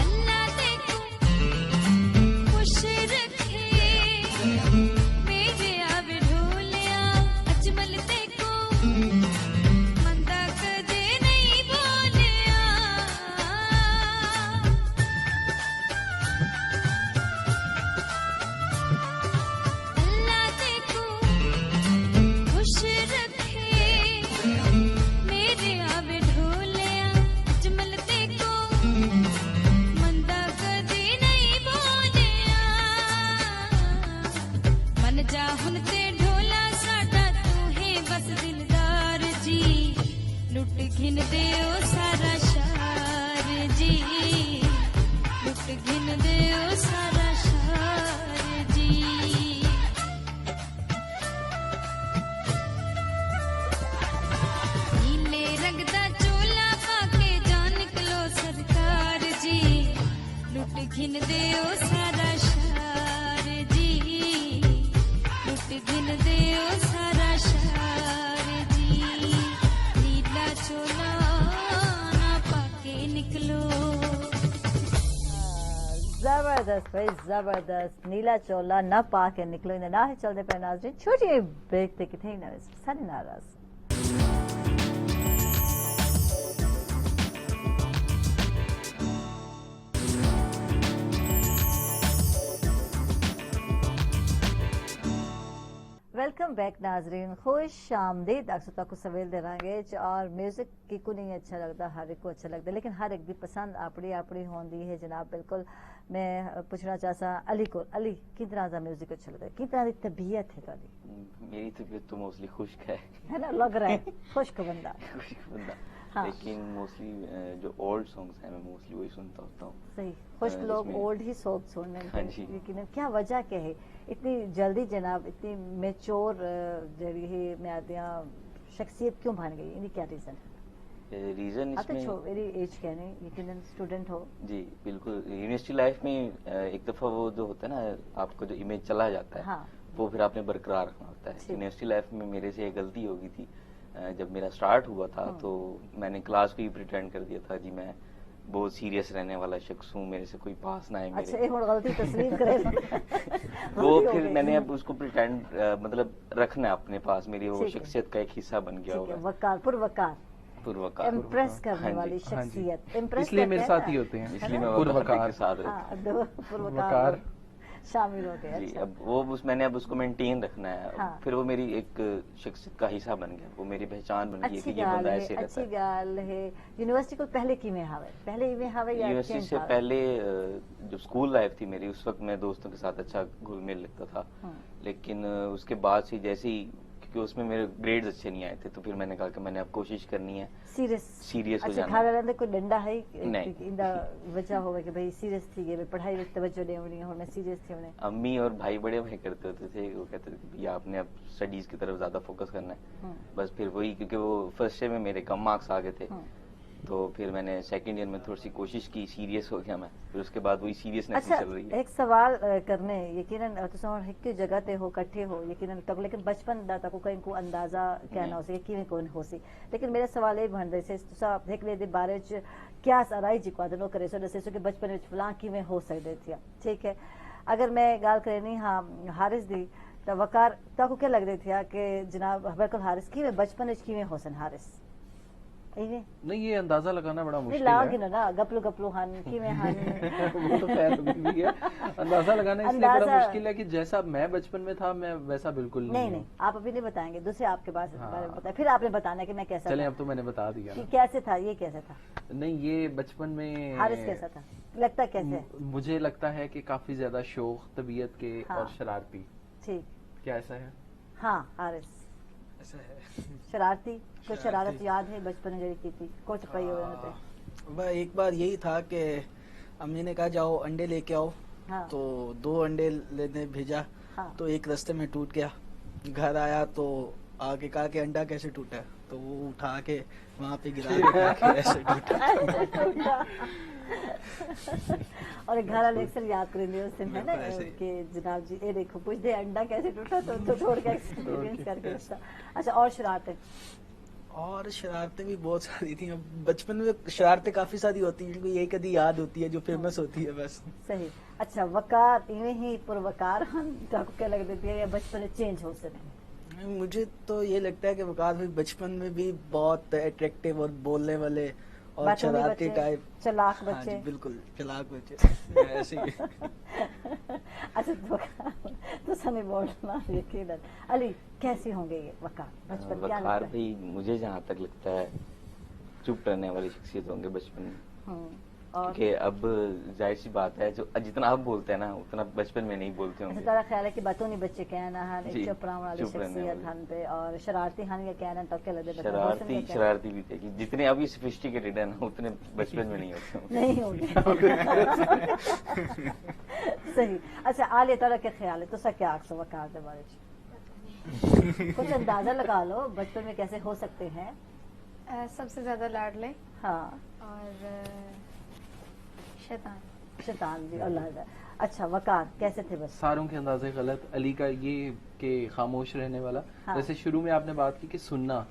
अल्लाह देखो खुश रखे मेरे आवे ढोलिया, अजमल देखो मंदा कदे नहीं बोलिया। अल्लाह देखो खुश रखे मेरे आवे ढोलिया, अजमल देखो मंदा कदी नहीं बोलिया। मन जा हुन ते ढोला साडा तू है बस दिलदार जी, लुट घिन दे सारा शहर जी, लुट घिन दे सारा शहर जी। नीले रंग दा चोला पाके जान निकलो सरकार जी, लुट घिन दे सारा शहर जी, लुट घिन दे सारा शहर जी। नीला चोला ना पाके निकलो। जबरदस्त भाई जबरदस्त, नीला चोला न पा के निकलो। इन ना ही चलते पे नाज़रीन छोटी ब्रेक ते किथे ना सारे नाराज। वेलकम बैक नाजरीन, खुश आमदीद। अक्सर तक सवेल दे रहांगे और म्यूजिक की को नहीं अच्छा लगता, हर एक को अच्छा लगता है, लेकिन हर एक की पसंद अपनी अपनी होंदी है जनाब। बिल्कुल मैं पूछना चाहता अली को, अली किस तरह का म्यूजिक अच्छा लगता है, किस तरह की तबीयत है तुम्हारी? मेरी तबीयत तो मोस्टली खुश्क है ना, लग रहा है खुश्क बंदा। खुश्क बंदा। हाँ। लेकिन मोस्टली जो ओल्ड सॉन्ग्स हैं मैं मोस्टली वही सुनता होता हूँ। सही, खुश्क लोग इसमें- ओल्ड ही सॉन्ग सुनने हाँ जी। लेकिन क्या वजह क्या है इतनी जल्दी जनाब, इतनी मेच्योर जड़ी है मैं आदियाँ शख्सियत क्यों बन गई, इनकी क्या रीजन है? रीजन आप तो इसमें मेरी एज कहने यकीनन स्टूडेंट हो। जी बिल्कुल, यूनिवर्सिटी लाइफ में एक दफा वो जो होता है ना, आपको जो इमेज चला जाता है हाँ। वो फिर आपने बरकरार रखना होता है। ठीक। यूनिवर्सिटी लाइफ में मेरे से एक गलती हो गई थी। जब मेरा स्टार्ट हुआ था तो मैंने क्लास को ही प्रिटेंड कर दिया था जी मैं बहुत सीरियस रहने वाला शख्स हूँ, मेरे से कोई पास ना है अच्छा, मेरे। एक और गलती तस्लीम करे वो फिर मैंने अब उसको प्रिटेंड मतलब रखना है अपने पास, मेरी वो ठीक है। शख्सियत का एक हिस्सा बन गया ठीक है, होगा। वकार पुरवकार, पूर्वकार इम्प्रेस करने हाँ जी, वाली हाँ जी। शख्सियत। इम्प्रेस इसलिए मेरे साथ ही होते हैं, इसलिए मैं पूर्वकार। के साथ रहता हूँ। पुरवकार वकार। शामिल हो गए। जी अच्छा। अब वो मैंने अब उसको मेंटेन रखना है। अब हाँ। फिर वो मेरी एक शख्सियत का हिस्सा बन गया, वो मेरी पहचान बन गई अच्छी कि ये गाल बंदा है, ऐसे रहता अच्छी है। गाल है। यूनिवर्सिटी को पहले की में हावे, पहले ही में हावे या यूनिवर्सिटी change से हावे? पहले जब स्कूल लाइफ थी मेरी, उस वक्त मैं दोस्तों के साथ अच्छा घुल मिल लगता था। लेकिन उसके बाद से जैसे ही, क्योंकि उसमें मेरे ग्रेड्स अच्छे नहीं आए थे, तो फिर मैंने कहा कि मैंने अब कोशिश करनी है सीरियस हो अच्छा जाना। खाना रहंदे कोई डंडा है नहीं। इंदा वजह होवे कि भाई सीरियस थी गए, पढ़ाई में तवज्जो देवनी और मैं सीरियस थी होने। अम्मी और भाई बड़े भाई करते होते थे, वो कहते थे कि भैया आपने अब स्टडीज की तरफ ज्यादा फोकस करना है। बस फिर वही, क्योंकि वो फर्स्ट ईयर में मेरे कम मार्क्स आ गए थे, तो फिर मैंने सेकंड ईयर में थोड़ी सी कोशिश की, सीरियस हो गया मैं, फिर उसके बाद वही सीरियसनेस अच्छा, चल रही है। एक सवाल करने यकीनन तुम एक जगह ते हो इकट्ठे हो यकीनन तक, लेकिन बचपन दा तक कोई को अंदाजा कहना हो सी कि कौन हो सी। लेकिन मेरा सवाल ये बनदे से तुसा एक दे बारे च क्या सराई जी को दनो करे सो दसे सो कि बचपन में फलां किवें हो सकदे थी। ठीक है, अगर मैं गाल करनी हां हारिस दी तो वकार ताको क्या लगदे थी कि जनाब बिल्कुल हारिस किवें बचपन में किवें होसन हारिस नहीं, ये अंदाजा लगाना बड़ा मुश्किल लाग है। ना गपलू गपलू हन किवें हन वो तो खैर भी है, अंदाजा लगाना इसलिए बड़ा मुश्किल है कि जैसा मैं बचपन में था मैं वैसा बिल्कुल नहीं नहीं, आप अभी नहीं बताएंगे, दूसरे आपके पास हाँ। बारे में बताएं, फिर आपने बताना कि मैं कैसा चले, था। अब तो मैंने बता दिया कि ना। कैसे था, ये कैसे था, नहीं, ये बचपन में हारिस कैसा था, लगता कैसे है? मुझे लगता है कि काफी ज्यादा शौक तबीयत के हाँ। और शरारती। ठीक, क्या ऐसा है? हाँ हारिस ایسا ہے. شرارتی کچھ شرارت یاد ہے بچپن میں جڑی کی تھی کچھ پئی ہوتے؟ ایک بار یہی تھا کہ امی نے کہا جاؤ انڈے لے کے آؤ. تو 2 انڈے لینے بھیجا تو ایک رستے میں ٹوٹ گیا. گھر آیا تو آ کے کہا کہ انڈا کیسے ٹوٹا, تو وہ اٹھا کے وہاں پہ گرا کے ایسے ٹوٹا. اور گھر والے اکثر یاد کریں گے اس دن ہے نا کہ جناب جی یہ دیکھو پوچھ دے انڈا کیسے ٹوٹا, تو چھوڑ کے ایکسپیرینس کر کے. اچھا اور شرارتیں؟ اور شرارتیں بھی بہت ساری تھیں. اب بچپن میں شرارتیں کافی ساری ہوتی ہیں کیونکہ یہی کدی یاد ہوتی ہے جو فیمس ہوتی ہے بس. صحیح. اچھا وقار ایویں ہی پروقار ہم آپ کو کیا لگ دیتی ہے یا بچپن میں چینج ہو سکتے؟ مجھے تو یہ لگتا ہے کہ وقار بھی بچپن میں بھی بہت اٹریکٹیو اور بولنے والے اور شرارتی ٹائپ, چلاک بچے. بالکل چلاک بچے ایسے ہی. اچھا تو سنی بولنا یقیناً. علی کیسے ہوں گے یہ وقار بچپن؟ وقار بھائی مجھے جہاں تک لگتا ہے چپ رہنے والی شخصیت ہوں گے بچپن میں, کیونکہ اب ظاہر سی بات ہے جو جتنا آپ بولتے ہیں نا اتنا بچپن میں نہیں بولتے ہوں گے. تارا خیال ہے کہ باتوں نہیں بچے کہنا ہن چپ رہن والی شخصیت ہن پہ اور شرارتی ہن یا کہنا ٹکے لگے شرارتی بھی تھے کہ جتنے ابھی سوفسٹیکیٹڈ ہیں نا اتنے بچپن میں نہیں ہوتے. نہیں ہوتے. صحیح. اچھا عالیہ تارا کیا خیال ہے تسا کیا آکھو وقار دے بارے چ کچھ اندازہ لگا لو بچپن میں کیسے ہو سکتے ہیں؟ سب سے زیادہ لاڈلے. ہاں. اور شیطان بھی اللہ. اچھا وقار کیسے تھے؟ بس ساروں کے اندازے غلط. علی کا یہ کہ خاموش رہنے والا. جیسے شروع میں آپ نے بات کی کہ سننا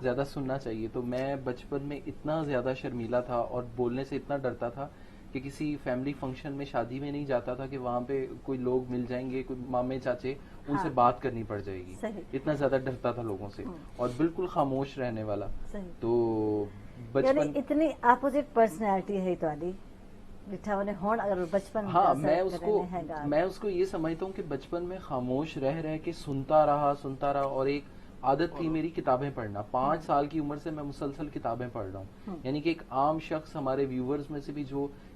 زیادہ سننا چاہیے, تو میں بچپن میں اتنا زیادہ شرمیلا تھا اور بولنے سے اتنا ڈرتا تھا کہ کسی فیملی فنکشن میں شادی میں نہیں جاتا تھا کہ وہاں پہ کوئی لوگ مل جائیں گے, کوئی مامے چاچے, ان سے بات کرنی پڑ جائے گی. اتنا زیادہ ڈرتا تھا لوگوں سے اور بالکل خاموش رہنے والا. تو بچپن اتنی اپوزٹ پرسنالٹی ہے تاری. ہاں میں اس کو یہ سمجھتا ہوں کہ بچپن میں خاموش رہ کے سنتا رہا اور ایک عادت تھی میری کتابیں پڑھنا. 5 سال کی عمر سے میں مسلسل کتابیں پڑھ رہا ہوں. یعنی کہ ایک عام شخص ہمارے ویورز میں سے بھی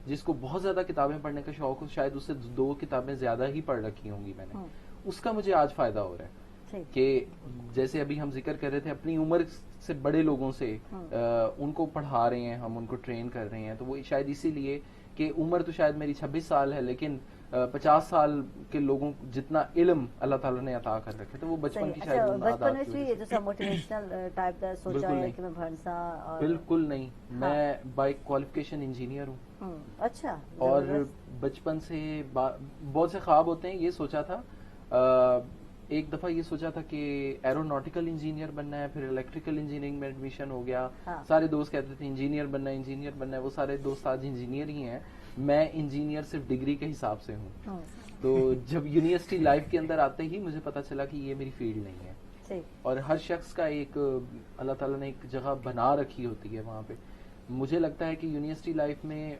جس کو بہت زیادہ کتابیں پڑھنے کا شوق ہو, شاید اس سے 2 کتابیں زیادہ ہی پڑھ رکھی ہوں گی میں نے. اس کا مجھے آج فائدہ ہو رہا ہے کہ جیسے ابھی ہم ذکر کر رہے تھے اپنی عمر سے بڑے لوگوں سے ان کو پڑھا رہے ہیں, ہم ان کو ٹرین کر رہے ہیں. تو وہ شاید اسی لیے کہ عمر تو شاید میری 26 سال ہے لیکن 50 سال کے لوگوں جتنا علم اللہ تعالیٰ نے عطا کر رکھے تو وہ بچپن کی شاید بالکل نہیں. میں بائی کوالیفکیشن انجینئر ہوں. اچھا. اور بچپن سے بہت سے خواب ہوتے ہیں. یہ سوچا تھا ایک دفعہ یہ سوچا تھا کہ ایروناٹیکل انجینئر بننا ہے, پھر الیکٹریکل انجینئرنگ میں ایڈمیشن ہو گیا. سارے دوست کہتے تھے انجینئر بننا ہے, وہ سارے دوست آج انجینئر ہی ہیں. میں انجینئر صرف ڈگری کے حساب سے ہوں. تو جب یونیورسٹی لائف کے اندر آتے ہی مجھے پتا چلا کہ یہ میری فیلڈ نہیں ہے. اور ہر شخص کا ایک اللہ تعالیٰ نے ایک جگہ بنا رکھی ہوتی ہے وہاں پہ. مجھے لگتا ہے کہ یونیورسٹی لائف میں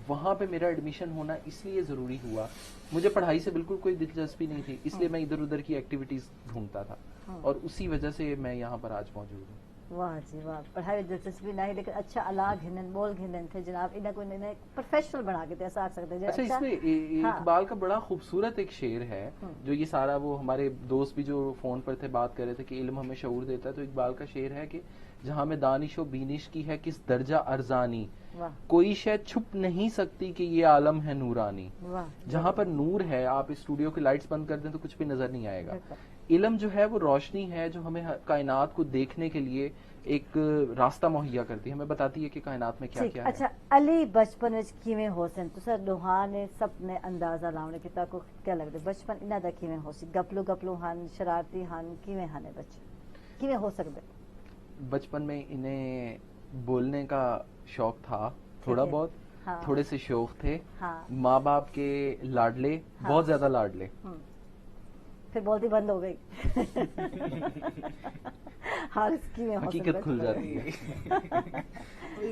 وہاں پہ میرا ایڈمیشن ہونا اس لیے ضروری ہوا, مجھے پڑھائی سے بالکل کوئی دلچسپی نہیں تھی, اس لیے میں ادھر ادھر کی ایکٹیویٹیز ڈھونڈتا تھا اور اسی وجہ سے میں یہاں پر آج موجود ہوں. واہ جی واہ. پڑھائی دلچسپی نہیں لیکن اچھا اللہ گھنن بول گھنن تھے جناب, انہیں کوئی نہیں پروفیشنل بنا کے ایسا آ سکتے ہیں. اچھا اس میں اقبال کا بڑا خوبصورت ایک شعر ہے جو یہ سارا وہ ہمارے دوست بھی جو فون پر تھے بات کر رہے تھے کہ علم ہمیں شعور دیتا ہے. تو اقبال کا شعر ہے کہ جہاں میں دانش و بینش کی ہے کس درجہ ارزانی, کوئی شے چھپ نہیں سکتی کہ یہ عالم ہے نورانی. جہاں پر نور ہے, آپ اسٹوڈیو کی لائٹس بند کر دیں تو کچھ بھی نظر نہیں آئے گا. علم جو ہے وہ روشنی ہے جو ہمیں کائنات کو دیکھنے کے لیے ایک راستہ مہیا کرتی ہے, ہمیں بتاتی ہے کہ کائنات میں کیا کیا ہے. اچھا علی بچپن وچ کیویں ہو سن تو سر لوہان نے سب نے اندازہ لاؤنے کہ تاکو کیا لگدا بچپن انہاں دا کیویں ہو سی, گپلو ہن, شرارتی ہن, کیویں ہن بچے کیویں ہو سکدے؟ بچپن میں انہیں بولنے کا شوق تھا تھوڑا بہت, تھوڑے سے شوق تھے, ماں باپ کے لاڈلے, بہت زیادہ لاڈلے, پھر بولتی بند ہو گئی. حقیقت کھل جاتی ہے.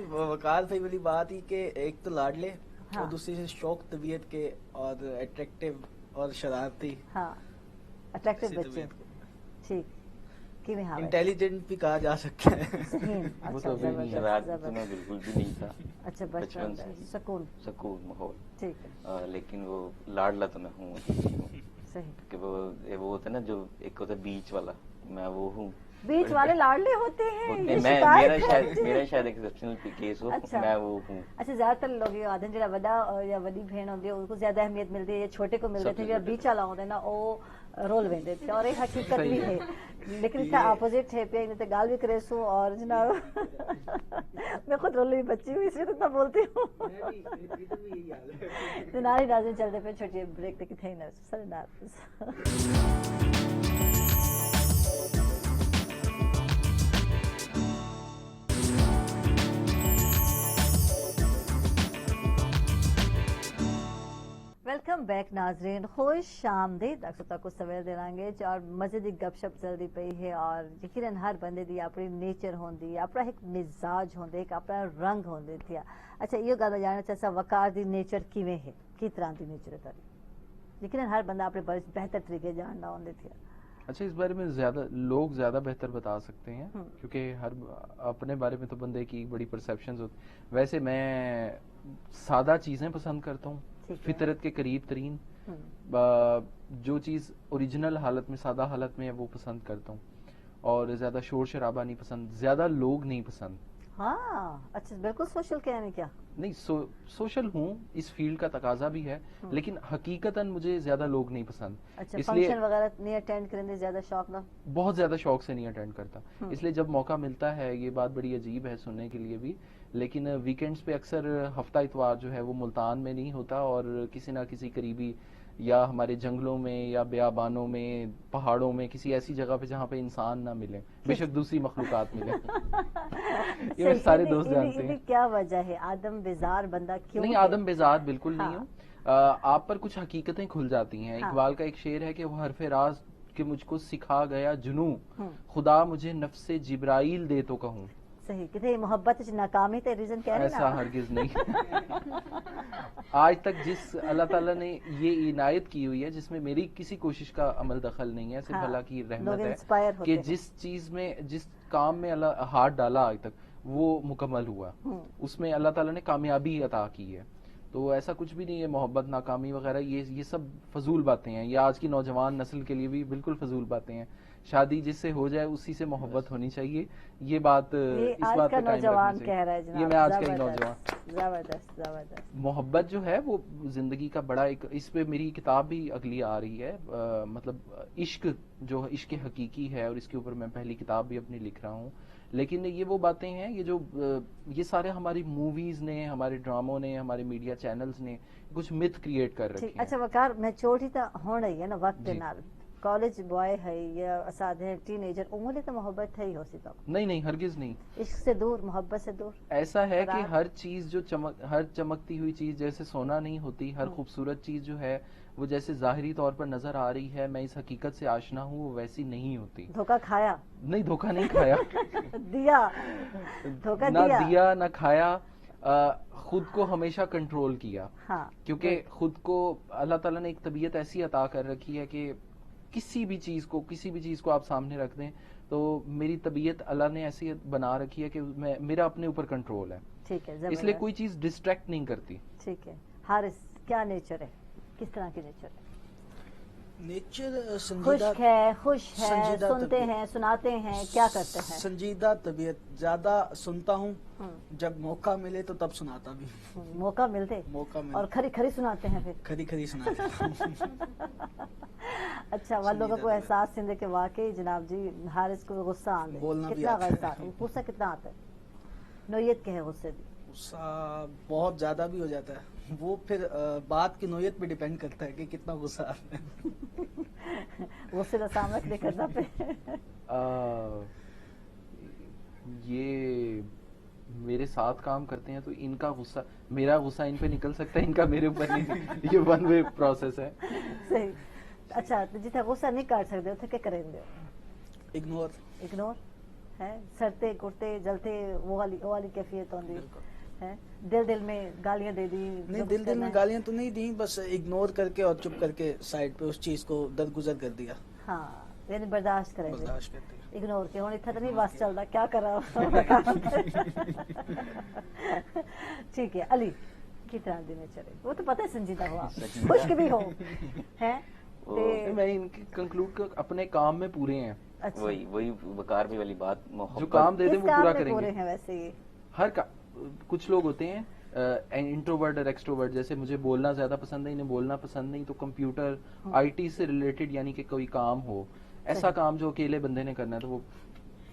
وقار بھائی والی بات ہی کہ ایک تو لاڈلے اور دوسری سے شوق طبیعت کے اور اٹریکٹیو اور شرارتی. اٹریکٹیو بچے, ٹھیک. انٹیلیجنٹ بھی کہا جا سکتا ہے. وہ تو بالکل بھی نہیں تھا. اچھا بچپن سکون ماحول, ٹھیک ہے. لیکن وہ لاڈلا تو میں ہوں کہ وہ ہوتا ہے نا جو ایک ہوتا ہے بیچ والا, میں وہ ہوں. बीच वाले लाडले होते हैं, ये मैं शिकायत मेरा शायद एक्सेप्शनल केस हो, मैं वो हूँ। अच्छा, ज्यादातर लोग ये आदन जो वड्डा या वड्डी भेण होंदी है उनको ज्यादा अहमियत मिलती है, या छोटे को मिलते थे, या बीच वाला होंदा ना वो रोल वेंदे थे, और ये हकीकत भी है, लेकिन इसका अपोजिट है पे तो गाल भी करे सो। और जनाब मैं खुद रोल भी बच्ची हूँ इसलिए इतना बोलती हूँ। तो नारी नाज़रीन चलते पे छोटी ब्रेक तक थे ना सर नाफिज। वेलकम बैक नाजरीन, खुश आमदीद। अक्सर को सवेल देंगे और मजे की गपशप चलती पई है, और यकीनन हर बंदे दी अपनी नेचर होंदी, अपना एक मिजाज होंदे, एक अपना रंग होंदे थिया। अच्छा, ये गल जानना चाहता वकार दी नेचर किवें है, किस तरह दी नेचर है तारी? यकीनन हर बंदा अपने बड़े बेहतर तरीके जानना होंदे थिया। अच्छा, इस बारे में लोग ज्यादा बेहतर बता सकते हैं, क्योंकि हर अपने बारे में तो बंदे की बड़ी परसेप्शंस होती। वैसे मैं सादा चीजें पसंद करता हूँ, फितरत के करीब तरीन, जो चीज ओरिजिनल हालत में, सादा हालत में है वो पसंद करता हूँ, और ज्यादा शोर शराबा नहीं पसंद, ज्यादा लोग नहीं पसंद। हाँ, अच्छा, बिल्कुल सोशल क्या है क्या? नहीं, सोशल हूँ, इस फील्ड का तकाजा भी है, लेकिन हकीकतन मुझे ज्यादा लोग नहीं पसंद। अच्छा, फंक्शन वगैरह नहीं अटेंड करने ज्यादा शौक ना? बहुत ज्यादा शौक से नहीं अटेंड करता, इसलिए जब मौका मिलता है, ये बात बड़ी अजीब है सुनने के लिए भी, लेकिन वीकेंड्स पे अक्सर हफ्ता इतवार जो है वो मुल्तान में नहीं होता, और किसी ना किसी करीबी या हमारे जंगलों में या बियाबानों में, पहाड़ों में, किसी ऐसी जगह पे जहाँ पे इंसान ना मिले, बेशक दूसरी मखलूकात मिले। ये मेरे सारे दोस्त जानते हैं। क्या वजह है? आदम बेजार बंदा क्यों? नहीं, आदम बेजार बिल्कुल नहीं हूँ। आप पर कुछ हकीकतें खुल जाती हैं। इकबाल का एक शेर है कि वो हरफे राज के मुझको सिखा गया जुनू, खुदा मुझे नफ्से जिब्राइल दे तो कहूँ। सही, कितनी मोहब्बत नाकामी ते रीजन क्या है? ऐसा हरगिज नहीं। आज तक जिस अल्लाह ताला ने ये इनायत की हुई है, जिसमें मेरी किसी कोशिश का अमल दखल नहीं है, सिर्फ अल्लाह की रहमत है कि जिस चीज में, जिस काम में अल्लाह हाथ डाला आज तक वो मुकम्मल हुआ, उसमें अल्लाह ताला ने कामयाबी अता की है। तो ऐसा कुछ भी नहीं है, मोहब्बत नाकामी वगैरह ये सब फजूल बातें हैं। ये आज की नौजवान नस्ल के लिए भी बिल्कुल फजूल बातें हैं। शादी जिससे हो जाए उसी से मोहब्बत होनी चाहिए, ये बात इस बात पे टाइम रखना चाहिए। ये मैं आज का ही नौजवान, जबरदस्त। मोहब्बत जो है वो जिंदगी का बड़ा एक, इस पे मेरी किताब भी अगली आ रही है, मतलब इश्क जो है, इश्क हकीकी है, और इसके ऊपर मैं पहली किताब भी अपनी लिख रहा हूँ। लेकिन ये वो बातें हैं, ये जो ये सारे हमारी मूवीज ने, हमारे ड्रामों ने, हमारे मीडिया चैनल्स ने कुछ मिथ क्रिएट कर रखे हैं। अच्छा वकार, मैच्योरिटी तो हो रही है ना वक्त के नाल, कॉलेज बॉय है या असाधे टीनेजर, उम्र तो मोहब्बत है ही हो सी तो नहीं, हरगिज नहीं। इश्क से दूर, मोहब्बत से दूर। ऐसा है कि हर चीज जो हर चमकती हुई चीज जैसे सोना नहीं होती, हर खूबसूरत चीज जो है वो जैसे जाहिरी तौर पर नजर आ रही है, मैं इस हकीकत से आशना हूँ, वो वैसी नहीं होती। धोखा खाया? नहीं, धोखा नहीं खाया। दिया धोखा, ना दिया ना खाया, खुद को हमेशा कंट्रोल किया। हाँ, क्योंकि खुद को अल्लाह ताला ने एक तबीयत ऐसी अता कर रखी है कि किसी भी चीज को आप सामने रख दें तो मेरी तबीयत अल्लाह ने ऐसी बना रखी है कि मेरा अपने ऊपर कंट्रोल है। ठीक है, इसलिए कोई चीज डिस्ट्रैक्ट नहीं करती। ठीक है। हारिस, क्या नेचर है, किस तरह की नेचर है? नेचर खुश है, सुनते हैं, सुनाते हैं, क्या करते हैं? संजीदा तबीयत, ज्यादा सुनता हूँ, जब मौका मिले तो तब सुनाता भी। मौका मिलते और खरी सुनाते हैं, फिर खरी सुनाते। अच्छा, वाल लोगों को एहसास सिंधे के वाकई जनाब जी हारिस को गुस्सा आंदे, कितना गुस्सा कितना आता है? नोयत के है गुस्से दी? गुस्सा बहुत ज्यादा भी हो जाता है, वो फिर बात की नोयत पे डिपेंड करता है कि कितना गुस्सा आता है। गुस्से का सामना नहीं करना पे। ये मेरे साथ काम करते हैं तो इनका गुस्सा, मेरा गुस्सा इन पे निकल सकता है, इनका मेरे ऊपर नहीं। ये वन वे प्रोसेस है। सही। अच्छा, तो जितना गुस्सा नहीं काट सकते उसे क्या करेंगे? इग्नोर है, सड़ते कुटते जलते वो वाली कैफियत होती है। दिल में गालियां दे दी? नहीं, दिल में गालियां तो नहीं दी, बस इग्नोर करके और चुप करके साइड पे उस चीज को दरगुजर कर दिया। हाँ, यानी बर्दाश्त करेंगे, इग्नोर के। हुण इत्थे तो नहीं बस चलता, क्या करा। ठीक है। अली की तरह दी नेचर है, वो तो पता है संजीदा हो, खुश्क भी हो, है। मैं इनके कंक्लूड कर अपने काम में पूरे हैं, अच्छा। वही वकार भाई वाली बात, जो मोहब्बत। काम दे दें किस वो काम पूरा में करेंगे। पूरे हैं वैसे ये? हर का कुछ लोग होते हैं इंट्रोवर्ट और एक्सट्रोवर्ट, जैसे मुझे बोलना ज्यादा पसंद है, इन्हें बोलना पसंद नहीं, तो कंप्यूटर आईटी से रिलेटेड यानी कि कोई काम हो, ऐसा काम जो अकेले बंदे ने करना है तो वो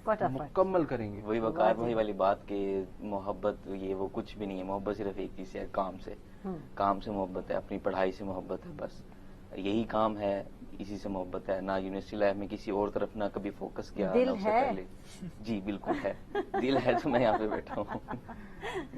फटाफट मुकम्मल करेंगे। वही वकार भाई वाली बात के मोहब्बत ये वो कुछ भी नहीं है, मोहब्बत सिर्फ एक चीज है, काम से। काम से मोहब्बत है, अपनी पढ़ाई से मोहब्बत है, बस यही काम है, इसी से मोहब्बत है। ना यूनिवर्सिटी लाइफ में किसी और तरफ ना कभी फोकस किया दिल ना उससे है? पहले। जी बिल्कुल है, दिल है तो मैं यहाँ पे बैठा हूँ।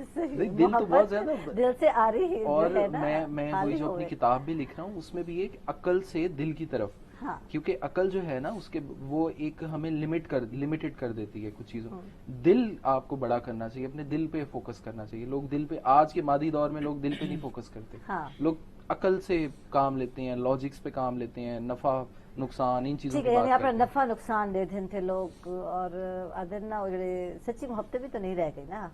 सही, दिल तो बहुत मोहब्बत ज्यादा दिल से आ रही है और है ना, मैं खाली वही जो हो अपनी गए। किताब भी लिख रहा हूँ उसमें भी एक अकल से दिल की तरफ, हाँ। क्योंकि अकल जो है ना उसके वो एक हमें लिमिटेड कर देती है कुछ चीजों। दिल आपको बड़ा करना चाहिए, अपने दिल पे फोकस करना चाहिए। लोग दिल पे, आज के मादी दौर में लोग दिल पे नहीं फोकस करते। हाँ। लोग अकल से काम लेते हैं, लॉजिक्स पे काम लेते हैं, नफा नुकसान इन चीजों ठीक की है, यानी बात अपना करते हैं। नफा नुकसान दे दिन थे लोग, और अदर ना वो जेड़े सच्ची मोहब्बत भी तो नहीं रह गई ना,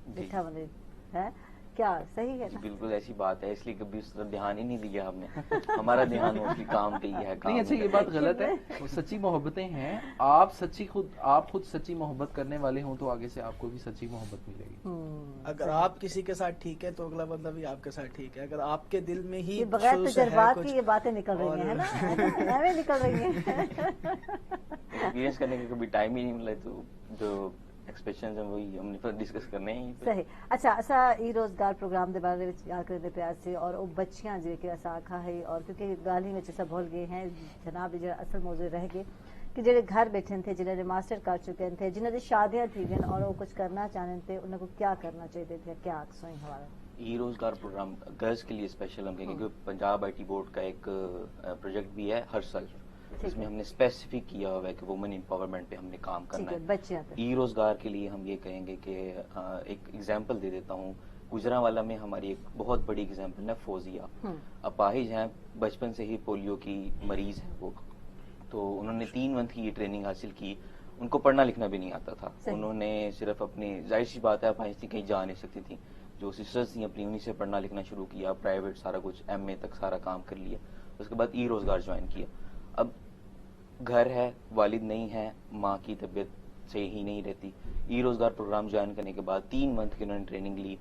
जी। बिठा बंदे है क्या, सही है ना? बिल्कुल ऐसी बात है, इसलिए कभी उस तरफ ध्यान ही नहीं दिया हमने। हमारा ध्यान मोस्टली काम पे ही है। काम नहीं, अच्छा ये ही बात गलत है। वो सच्ची मोहब्बतें हैं, आप खुद सच्ची मोहब्बत करने वाले हों तो आगे से आपको भी सच्ची मोहब्बत मिलेगी। अगर आप किसी के साथ ठीक है तो अगला बंदा भी आपके साथ ठीक है। अगर आपके दिल में ही ये बगैर शुरू से है तजर्बात कुछ की ये बातें निकल रही हैं, है ना, ऐਵੇਂ निकल रही हैं। एक्सपीरियंस करने का कभी टाइम ही नहीं मिला, तो जो एक्सपेक्टेशंस हैं वही हमने फिर डिस्कस करने हैं। सही। अच्छा असा ई रोजगार प्रोग्राम के बारे में गल करते प्यार से, और वो बच्चियां जो कि असा आखा है, और क्योंकि गाल ही में सब भूल गए हैं जनाब, जो असल मौजूद रह गए कि जेडे घर बैठे थे, जिन्होंने मास्टर कर चुके थे, जिन्होंने शादियां थी गई और वो कुछ करना चाहते थे, उनको क्या करना चाहिए थे, क्या अक्सों हवाला? ई रोजगार प्रोग्राम गर्ल्स के लिए स्पेशल हम कहेंगे, क्योंकि पंजाब आईटी बोर्ड का एक प्रोजेक्ट भी है हर साल, इसमें हमने स्पेसिफिक किया हुआ है कि वुमेन एम्पावरमेंट पे हमने काम करना है। बच्चियां पे ई रोजगार के लिए हम ये कहेंगे कि एक एग्जांपल दे देता हूँ, गुजरांवाला में हमारी एक बहुत बड़ी एग्जांपल है फौजिया। अपाहिज हैं, बचपन से ही पोलियो की मरीज है वो, तो उन्होंने 3 मंथ की ये ट्रेनिंग हासिल की, उनको पढ़ना लिखना भी नहीं आता था। उन्होंने सिर्फ अपनी, जाहिर सी बात है अपाहिज थी, कहीं जा नहीं सकती थी, जो सिस्टर्स थी अपनी उन्हीं से पढ़ना लिखना शुरू किया, प्राइवेट सारा कुछ MA तक सारा काम कर लिया, उसके बाद ई रोजगार ज्वाइन किया। अब घर है, वालिद नहीं है, माँ की तबीयत सही ही नहीं रहती, ई रोजगार प्रोग्राम ज्वाइन करने के बाद 3 मंथ की उन्होंने ट्रेनिंग ली,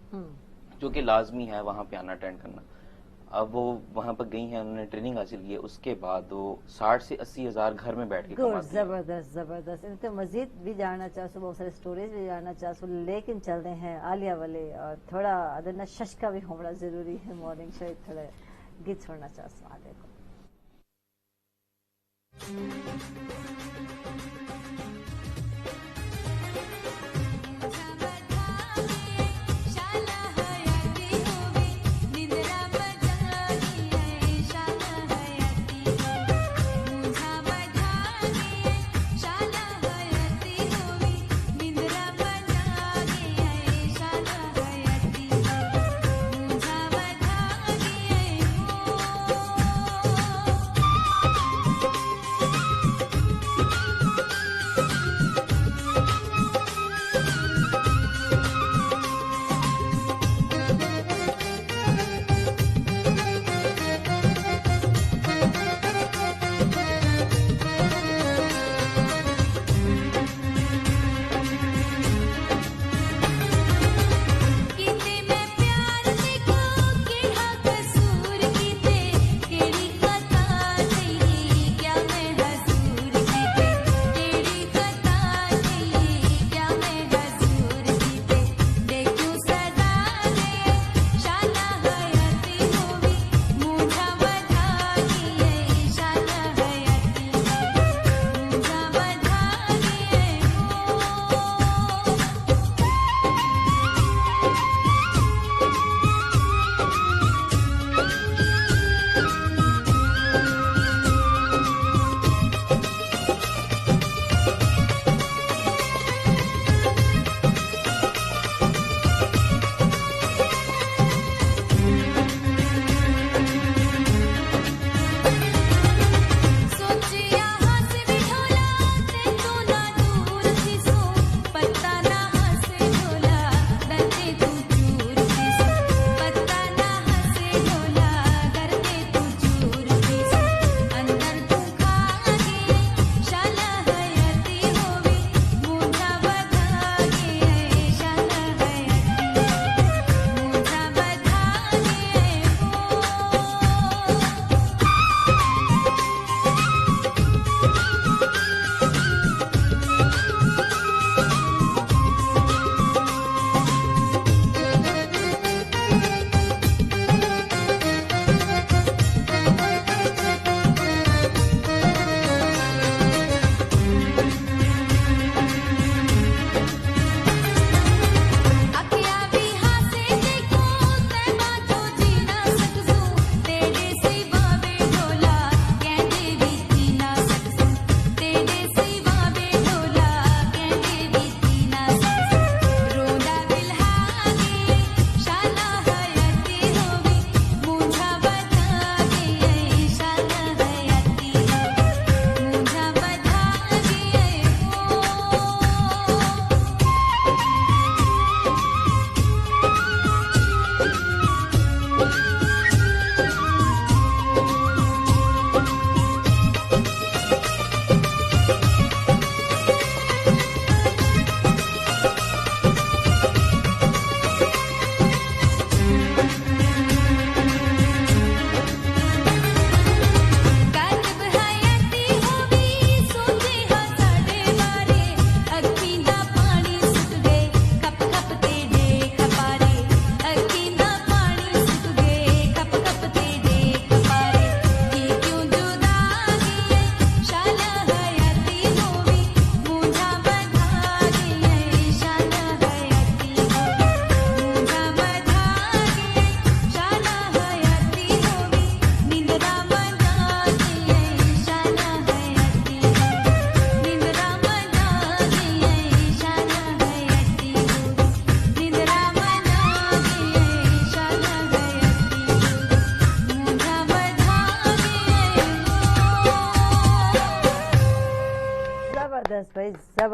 जो कि लाजमी है वहाँ पे आना अटेंड करना। अब वो वहाँ पर गई हैं, उन्होंने ट्रेनिंग हासिल की है, उसके बाद वो 60 से 80 हजार घर में बैठ के कमाती हैं। जबरदस्त जबरदस्त। इन तो मजीद भी जानना चाहूँ, बहुत सारे स्टोरीज भी जानना चाहूँ, लेकिन चलते हैं आलिया वाले, और थोड़ा अदर ना शशका भी होना जरूरी है, मॉर्निंग शो थोड़ा गीत छोड़ना चाहूँ आगे को।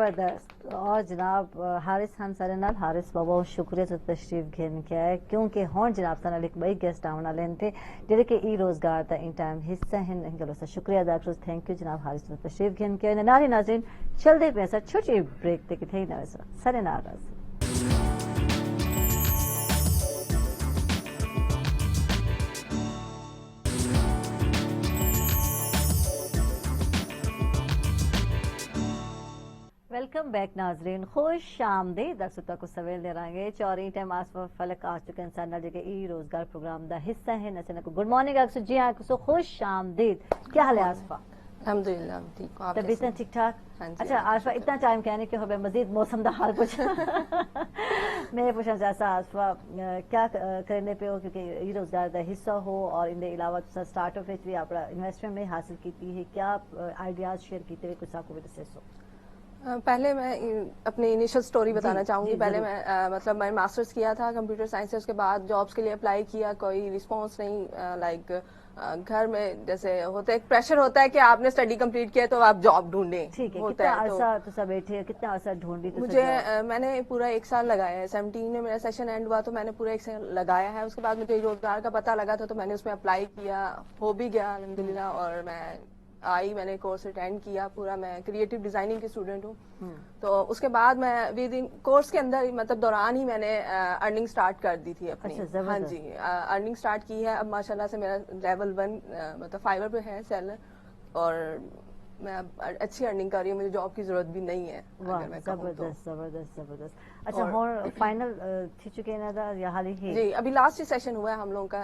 ज़बरदस्त। और जनाब हारिस खान सारे नाल हारिस बाबा शुक्रिया से तशरीफ घेन के आए क्योंकि हुण जनाब सारे नाल एक बई गेस्ट आने वाले थे जेडे कि ई रोजगार दा इन टाइम हिस्सा हैं। इनका सा शुक्रिया अदा करो। थैंक यू जनाब हारिस से तशरीफ घेन के आए। नारी नाज़रीन चलते पे सर छोटी ब्रेक ते किथे ही ना सारे नाल वेलकम बैक नाजरीन, खुश आमदीद। दर्शकों को सवेल दे रहे चौरी टाइम आसफा फलक आ चुके इंसान जगह ई रोजगार प्रोग्राम दा हिस्सा है नसे को गुड मॉर्निंग आकसो जी आकसो खुश आमदीद। क्या हाल है आसफा? अल्हम्दुलिल्लाह ठीक हूं। आप तबीयत ठीक ठाक? हाँ जी, अच्छा आसफा इतना टाइम कहने के हमें मजीद मौसम दा हाल पूछ मैं पूछना चाहता आसफा क्या करने पे हो क्योंकि ई रोजगार दा हिस्सा हो और इन अलावा स्टार्टअप भी अपना इन्वेस्टमेंट में हासिल की है, क्या आइडियाज शेयर किए कुछ आपको भी दसो? पहले मैं अपनी इनिशियल स्टोरी बताना चाहूँगी। पहले मैं मतलब मैंने मास्टर्स किया था कंप्यूटर साइंस से, उसके बाद जॉब्स के लिए अप्लाई किया, कोई रिस्पांस नहीं। लाइक घर में जैसे होता है एक प्रेशर होता है कि आपने स्टडी कंप्लीट किया तो आप जॉब ढूंढें। ठीक है, होता कितना है अरसा तो सब बैठे कितना अरसा ढूंढी? मुझे मैंने पूरा 1 साल लगाया है। 17 में मेरा सेशन एंड हुआ तो मैंने पूरा 1 साल लगाया है। उसके बाद मुझे रोजगार का पता लगा था तो मैंने उसमें अप्लाई किया, हो भी गया अल्हम्दुलिल्लाह। और मैं आई, मैंने कोर्स अटेंड किया पूरा। मैं क्रिएटिव डिजाइनिंग की स्टूडेंट हूँ। तो उसके बाद मैं विद इन कोर्स के अंदर मतलब दौरान ही मैंने अर्निंग स्टार्ट कर दी थी अपनी। अच्छा, हाँ जी, अर्निंग स्टार्ट की है। अब माशाल्लाह से मेरा लेवल 1 मतलब फाइवर पे है सेलर और मैं अब अच्छी अर्निंग कर रही हूँ। मुझे जॉब की जरूरत भी नहीं है। वाह, जबरदस्त जबरदस्त जबरदस्त। अच्छा और फाइनल थी चुके हैं ना या हाल ही? जी, अभी लास्ट ही सेशन हुआ है हम लोगों का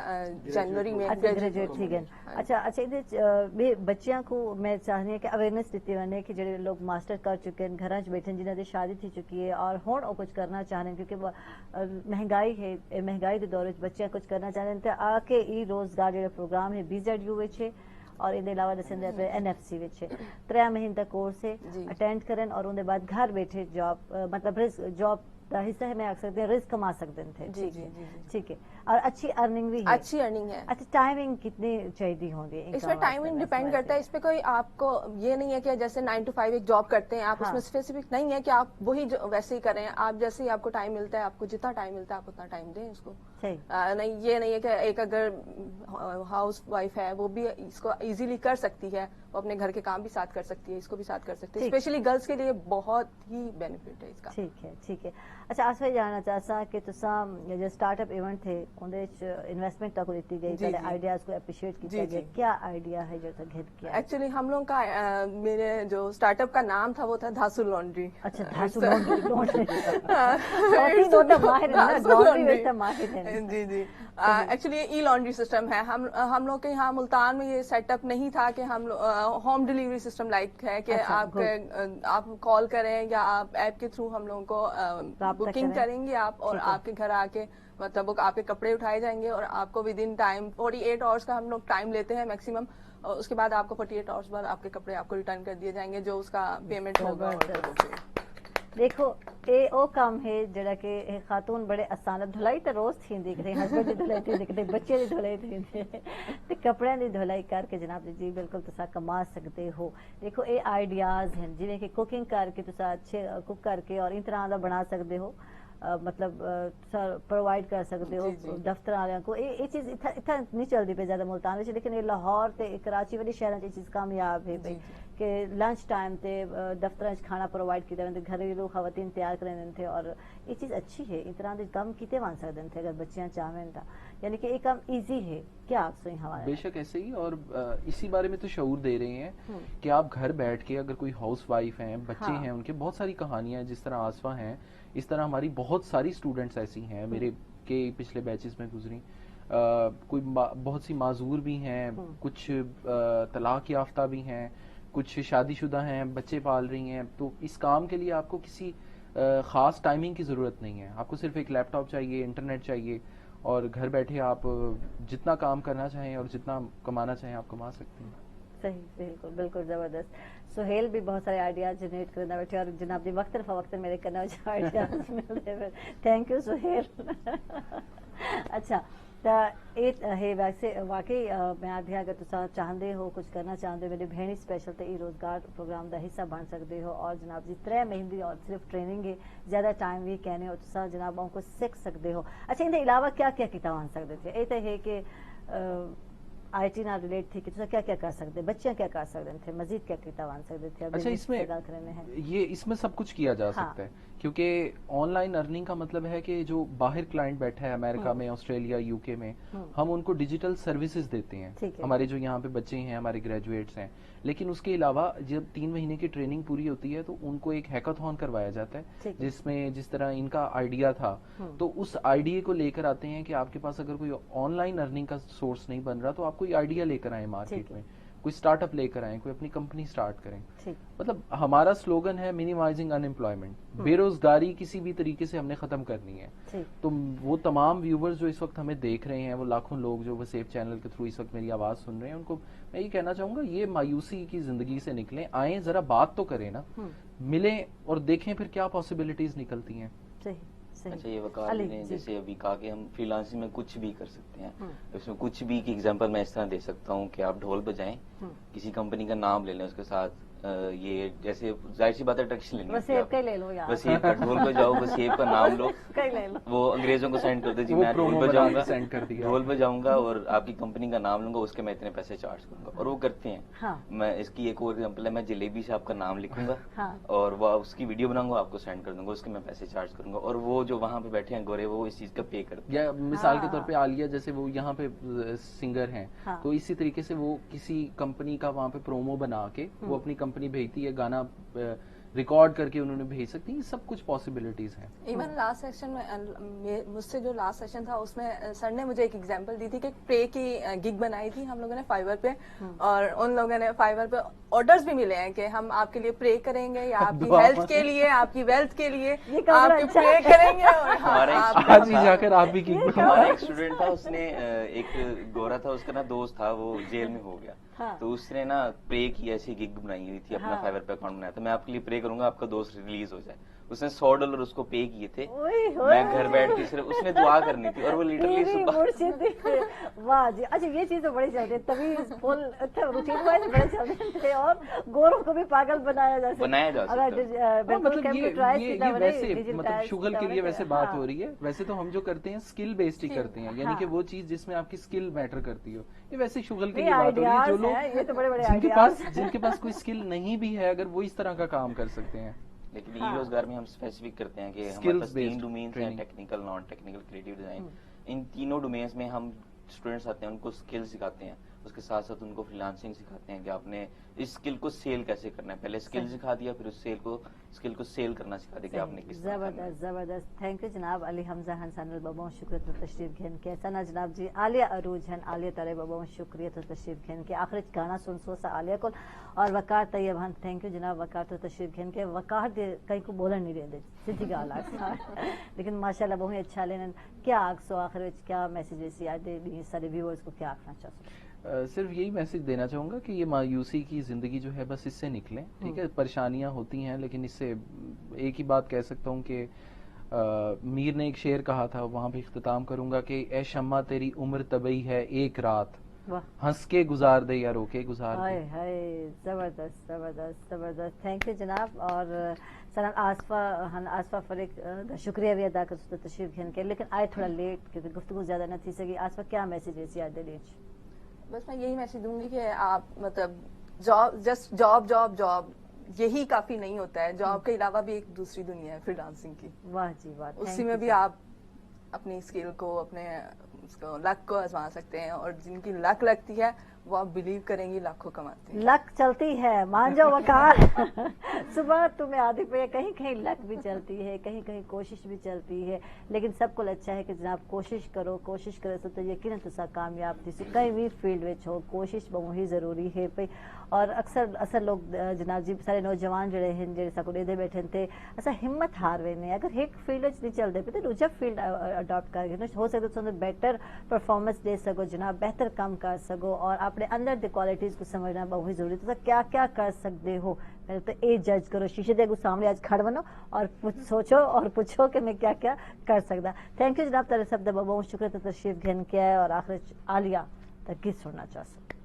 जनवरी में। ग्रेजुएट ठीक है। अच्छा अच्छा ये बच्चियां को मैं चाहनी है कि अवेयरनेस दी वने कि जो लोग मास्टर कर चुके हैं घर बैठे जिन्हों की शादी थी चुकी है और हुण वो कुछ करना चाह रहे हैं क्योंकि महंगाई है, महंगाई के दौर बच्चे कुछ करना चाह रहे हैं आके ई रोजगार जो प्रोग्राम है BZU है और इन अलावा दसेंदे पे NFC विच 3 महीने का कोर्स है अटेंड करें और उनके बाद घर बैठे जॉब मतलब जॉब का हिस्सा है मैं आख सकते हैं रिस्क कमा सकते थे। जी जी जी ठीक है और अच्छी अर्निंग भी है। अच्छी अर्निंग है। अच्छा टाइमिंग कितनी चाहिए होगी? इसमें टाइमिंग डिपेंड करता है। इस पे कोई आपको ये नहीं है कि जैसे 9 to 5 एक जॉब करते हैं आप। उसमें स्पेसिफिक नहीं है कि आप वही वैसे ही करें। आप जैसे ही आपको टाइम मिलता है, आपको जितना टाइम मिलता है आप उतना टाइम दें इसको। नहीं ये नहीं है कि एक अगर हाउस वाइफ है वो भी इसको इजीली कर सकती है, वो अपने घर के काम भी साथ कर सकती है, इसको भी साथ कर सकती है। स्पेशली गर्ल्स के लिए बहुत ही बेनिफिट है इसका। ठीक है ठीक है। अच्छा आज मैं जानना चाहता कि तुसा जो स्टार्टअप इवेंट थे उनदे इन्वेस्टमेंट तक दी गई पहले आइडियाज को अप्रिशिएट किया गया, क्या आइडिया है जो घेर किया? एक्चुअली हम लोग का मेरे जो स्टार्टअप का नाम था वो था धासु लॉन्ड्री। अच्छा धासु लॉन्ड्री जी जी। एक्चुअली ये ई लॉन्ड्री सिस्टम है। हम लोग के यहाँ मुल्तान में ये सेटअप नहीं था कि हम होम डिलीवरी सिस्टम लाइक है कि आप कॉल करें या आप ऐप के थ्रू हम लोगों को बुकिंग करेंगे आप और आपके घर आके मतलब वो आपके कपड़े उठाए जाएंगे और आपको विद इन टाइम 48 आवर्स का हम लोग टाइम लेते हैं मैक्सिमम। और उसके बाद आपको 48 आवर्स बाद आपके कपड़े आपको रिटर्न कर दिए जाएंगे जो उसका पेमेंट होगा। देखो ये ओ काम है जरा के खातून बड़े आसान धुलाई तो रोज थी दिख रही, हस्बैंड की धुलाई थी दिख रही, बच्चे की धुलाई थी ते कपड़े की धुलाई करके जनाब जी बिल्कुल तुसा कमा सकते हो। देखो ये आइडियाज हैं जिवें कि कुकिंग करके तुसा अच्छे कुक करके और इन तरह का बना सकते हो मतलब प्रोवाइड कर सकते हो दफ्तर वाले को। ये चीज इतना नहीं चलती पे ज्यादा मुल्तान में, लेकिन ये लाहौर ते कराची वाली शहर ये चीज कामयाब है भाई कि लंच टाइम ते दफ्तर खाना प्रोवाइड किया जाते, घरेलू खवातीन तैयार करें थे और ये चीज अच्छी है। इस तरह के काम किते बन सकते थे अगर बच्चियां चाहें तो, यानी कि ये काम इजी है। क्या आप सही हवाला? बेशक ऐसे ही और इसी बारे में तो शऊर दे रहे हैं कि आप घर बैठ के अगर कोई हाउस वाइफ है बच्चे हैं उनके बहुत सारी कहानियां जिस तरह आसफा हैं इस तरह हमारी बहुत सारी स्टूडेंट्स ऐसी हैं मेरे के पिछले बैचेस में गुजरी। कोई बहुत सी माजूर भी हैं, कुछ तलाक याफ्ता भी हैं, कुछ शादीशुदा हैं, बच्चे पाल रही हैं। तो इस काम के लिए आपको किसी खास टाइमिंग की जरूरत नहीं है। आपको सिर्फ एक लैपटॉप चाहिए, इंटरनेट चाहिए और घर बैठे आप जितना काम करना चाहें और जितना कमाना चाहें आप कमा सकते हैं। सही, बिल्कुल बिल्कुल जबरदस्त। सुहेल भी बहुत सारे आइडियाज जनरेट करना बैठे और जनाब वक्त फवक्त मेरे करना आइडियाज मिलते। Thank you Suhail. अच्छा वैसे वाकई मैं आदि अगर तुसा चाहते हो कुछ करना चाहते हो मेरी भेणी स्पेशल तो रोजगार प्रोग्राम का हिस्सा बन सकते हो और जनाब जी 3 महीने और सिर्फ ट्रेनिंग है ज्यादा टाइम भी कहने हो तुसा जनाब उनको सीख सकते हो। अच्छा इनके अलावा क्या क्या किया बन सकते थे ये तो है कि IT ना रिलेट थी कि तुसा क्या क्या कर सकते बच्चे क्या कर सकते थे मजीद क्या किया बन सकते थे। अच्छा इसमें सब कुछ किया जा सकता है क्योंकि ऑनलाइन अर्निंग का मतलब है कि जो बाहर क्लाइंट बैठा है अमेरिका में ऑस्ट्रेलिया यूके में हम उनको डिजिटल सर्विसेज देते हैं हमारे जो यहाँ पे बच्चे हैं हमारे ग्रेजुएट्स हैं लेकिन उसके अलावा जब 3 महीने की ट्रेनिंग पूरी होती है तो उनको एक हैकाथॉन करवाया जाता है जिसमें जिस तरह इनका आइडिया था तो उस आइडिया को लेकर आते हैं कि आपके पास अगर कोई ऑनलाइन अर्निंग का सोर्स नहीं बन रहा तो आप कोई आइडिया लेकर आए मार्केट में कोई स्टार्टअप लेकर आए कोई अपनी कंपनी स्टार्ट करें। मतलब हमारा स्लोगन है मिनिमाइजिंग अनएम्प्लॉयमेंट बेरोजगारी किसी भी तरीके से हमने खत्म करनी है। तो वो तमाम व्यूवर्स जो इस वक्त हमें देख रहे हैं वो लाखों लोग जो वसेफ चैनल के थ्रू इस वक्त मेरी आवाज सुन रहे हैं उनको मैं ये कहना चाहूंगा ये मायूसी की जिंदगी से निकलें आए जरा बात तो करें ना मिलें और देखें फिर क्या पॉसिबिलिटीज निकलती हैं। अच्छा ये वकार ने जैसे अभी कहा कि हम फ्रीलांसिंग में कुछ भी कर सकते हैं इसमें कुछ भी की एग्जांपल मैं इस तरह दे सकता हूँ कि आप ढोल बजाएं किसी कंपनी का नाम ले लें उसके साथ ये जैसे जाहिर सी बात है ट्रैक्शन लेनी वसेफ का ले लो यार वसेफ का ढोल बजाओ वसेफ का नाम लो वो अंग्रेजों को सेंड कर दो जी मैं ढोल बजाऊंगा सेंड कर दिया ढोल बजाऊंगा और आपकी कंपनी का नाम लूंगा उसके मैं इतने पैसे चार्ज करूंगा और वो करते हैं। मैं इसकी एक और एग्जांपल है मैं जलेबी से आपका नाम लिखूंगा और वो उसकी वीडियो बनाऊंगा आपको सेंड कर दूंगा उसके मैं पैसे चार्ज करूंगा और वो जो वहाँ पे बैठे हैं गोरे वो इस चीज का पे करते हैं। या मिसाल के तौर पे आलिया जैसे वो यहाँ पे सिंगर हैं तो इसी तरीके से वो किसी कंपनी का वहाँ पे प्रोमो बना के वो अपनी कंपनी भेजती है गाना रिकॉर्ड करके उन्होंने भेज सकती है सब कुछ पॉसिबिलिटीज हैं। इवन लास्ट सेशन में मुझसे जो लास्ट सेशन था उसमें सर ने मुझे एक एग्जांपल दी थी कि प्रे की गिग बनाई थी हम लोगों ने फाइवर पे और उन लोगों ने फाइवर पे ऑर्डर्स भी मिले हैं कि हम आपके लिए प्रे करेंगे या आपकी हेल्थ के लिए आपकी वेल्थ के लिए आपकी प्रे करेंगे और आज ही जाकर आप भी गिग हमारा एक स्टूडेंट था उसने एक गोरा था उसका ना दोस्त था वो जेल में हो गया तो उसने ना प्रे की ऐसी गिग बनाई हुई थी अपना फाइवर पे अकाउंट बनाया था मैं आपके लिए प्रे करूंगा आपका दोस्त रिलीज हो जाए उसने $100 उसको पे किए थे मैं घर बैठ के सिर्फ उसने दुआ करनी थी और वो लिटरली वाह जी। अच्छा ये चीज तो बड़ी चलती है तभी फुल रूटीन वाइज बड़े चलते थे और गोरों को भी पागल बनाया जा सकता है। मतलब ये वैसे मतलब शुगर के लिए वैसे बात हो रही है वैसे तो हम जो करते हैं स्किल बेस्ड ही करते हैं यानी कि वो चीज जिसमें आपकी स्किल मैटर करती हो ये वैसे शुगर के लिए बात हो रही है जो लोग जिनके पास कोई स्किल नहीं भी है अगर वो इस तरह का काम कर सकते हैं। लेकिन ई रोजगार में हम स्पेसिफिक करते हैं कि हमारे पास 3 डोमेन्स हैं technical non technical creative design इन तीनों डोमेन्स में हम स्टूडेंट्स आते हैं उनको स्किल सिखाते हैं उसके साथ साथ उनको फ्रीलांसिंग सिखाते हैं कि आपने इस स्किल को सेल कैसे करना है पहले स्किल सिखा दिया फिर उस स्किल को सेल करना सिखा दिया कि आपने किस जबरदस्त जबरदस्त थैंक यू जनाब अली हमजा हसन बाबा शुक्रिया तो तशरीफ घेन के सना जनाब जी आलिया अरूज हन आलिया तारे बाबा शुक्रिया तो तशरीफ घेन के आखिर गाना सुन सो सा आलिया को और वकार तैयब हन थैंक यू जनाब वकार तो तशरीफ घेन के वकार कहीं को बोलन नहीं देते सीधी गाल लेकिन माशाल्लाह बहुत अच्छा लेने क्या आखसो आखिर क्या मैसेज याद दे सारे व्यूअर्स को क्या आखना चाहते सिर्फ यही मैसेज देना चाहूंगा कि ये मायूसी की जिंदगी जो है बस इससे निकलें ठीक है परेशानियां होती हैं लेकिन इससे एक ही बात कह सकता हूँ कि मीर ने एक शेर कहा था वहां पे इख्तिताम करूंगा कि ए शम्मा तेरी उम्र तबई है एक रात हंस के गुजार दे या रोके गुजार दे। जबरदस्त जबरदस्त जबरदस्त थैंक यू जनाब और सनम आसफा फरीक शुक्रिया भी अदा कर तशरीफ घेन के लेकिन आए थोड़ा लेट क्योंकि गुफ्तगू ज्यादा न थी सकी आसफा क्या मैसेज है याद दे बस मैं यही मैसेज दूंगी कि आप मतलब job just job job job यही काफी नहीं होता है जॉब के अलावा भी एक दूसरी दुनिया है फ्रीलांसिंग की। वाह जी वाह उसी में भी आप अपनी स्किल को अपने उसको लक को आजमा सकते हैं और जिनकी लक लगती है वो आप बिलीव करेंगी लाखों कमाते हैं। लक चलती है मान जाओ वकार सुबह तुम्हें आधी पे कहीं कहीं लक भी चलती है कहीं कहीं कोशिश भी चलती है लेकिन सबको अच्छा है कि जनाब कोशिश करो तो यकीनन तुसा कामयाब थी कहीं भी फील्ड में हो कोशिश बहुत ही जरूरी है पे اور اکثر لوگ جناب جی سارے نوجوان جڑے ہیں جڑے سکولے دے بیٹھے تھے اسا ہمت ہار وینے اگر ایک فیلڈ وچ نہیں چلدے پے تے دوجا فیلڈ اڈاپٹ کر کے ہو سکتا تو بیٹر پرفارمنس دے سکو جناب بہتر کام کر سکو اور اپنے اندر دی کوالٹیز کو سمجھنا بہت ضروری تو کیا کیا کر سکتے ہو پہلے تو اے جج کرو شیشے دے سامنے آج کھڑ بنو اور سوچو اور پوچھو کہ میں کیا کیا کر سکتا. تھینک یو جناب تارے سب دا بہت شکریہ تشریف گھن کیا ہے اور آخر عالیہ تک کی سننا چاہ سکتے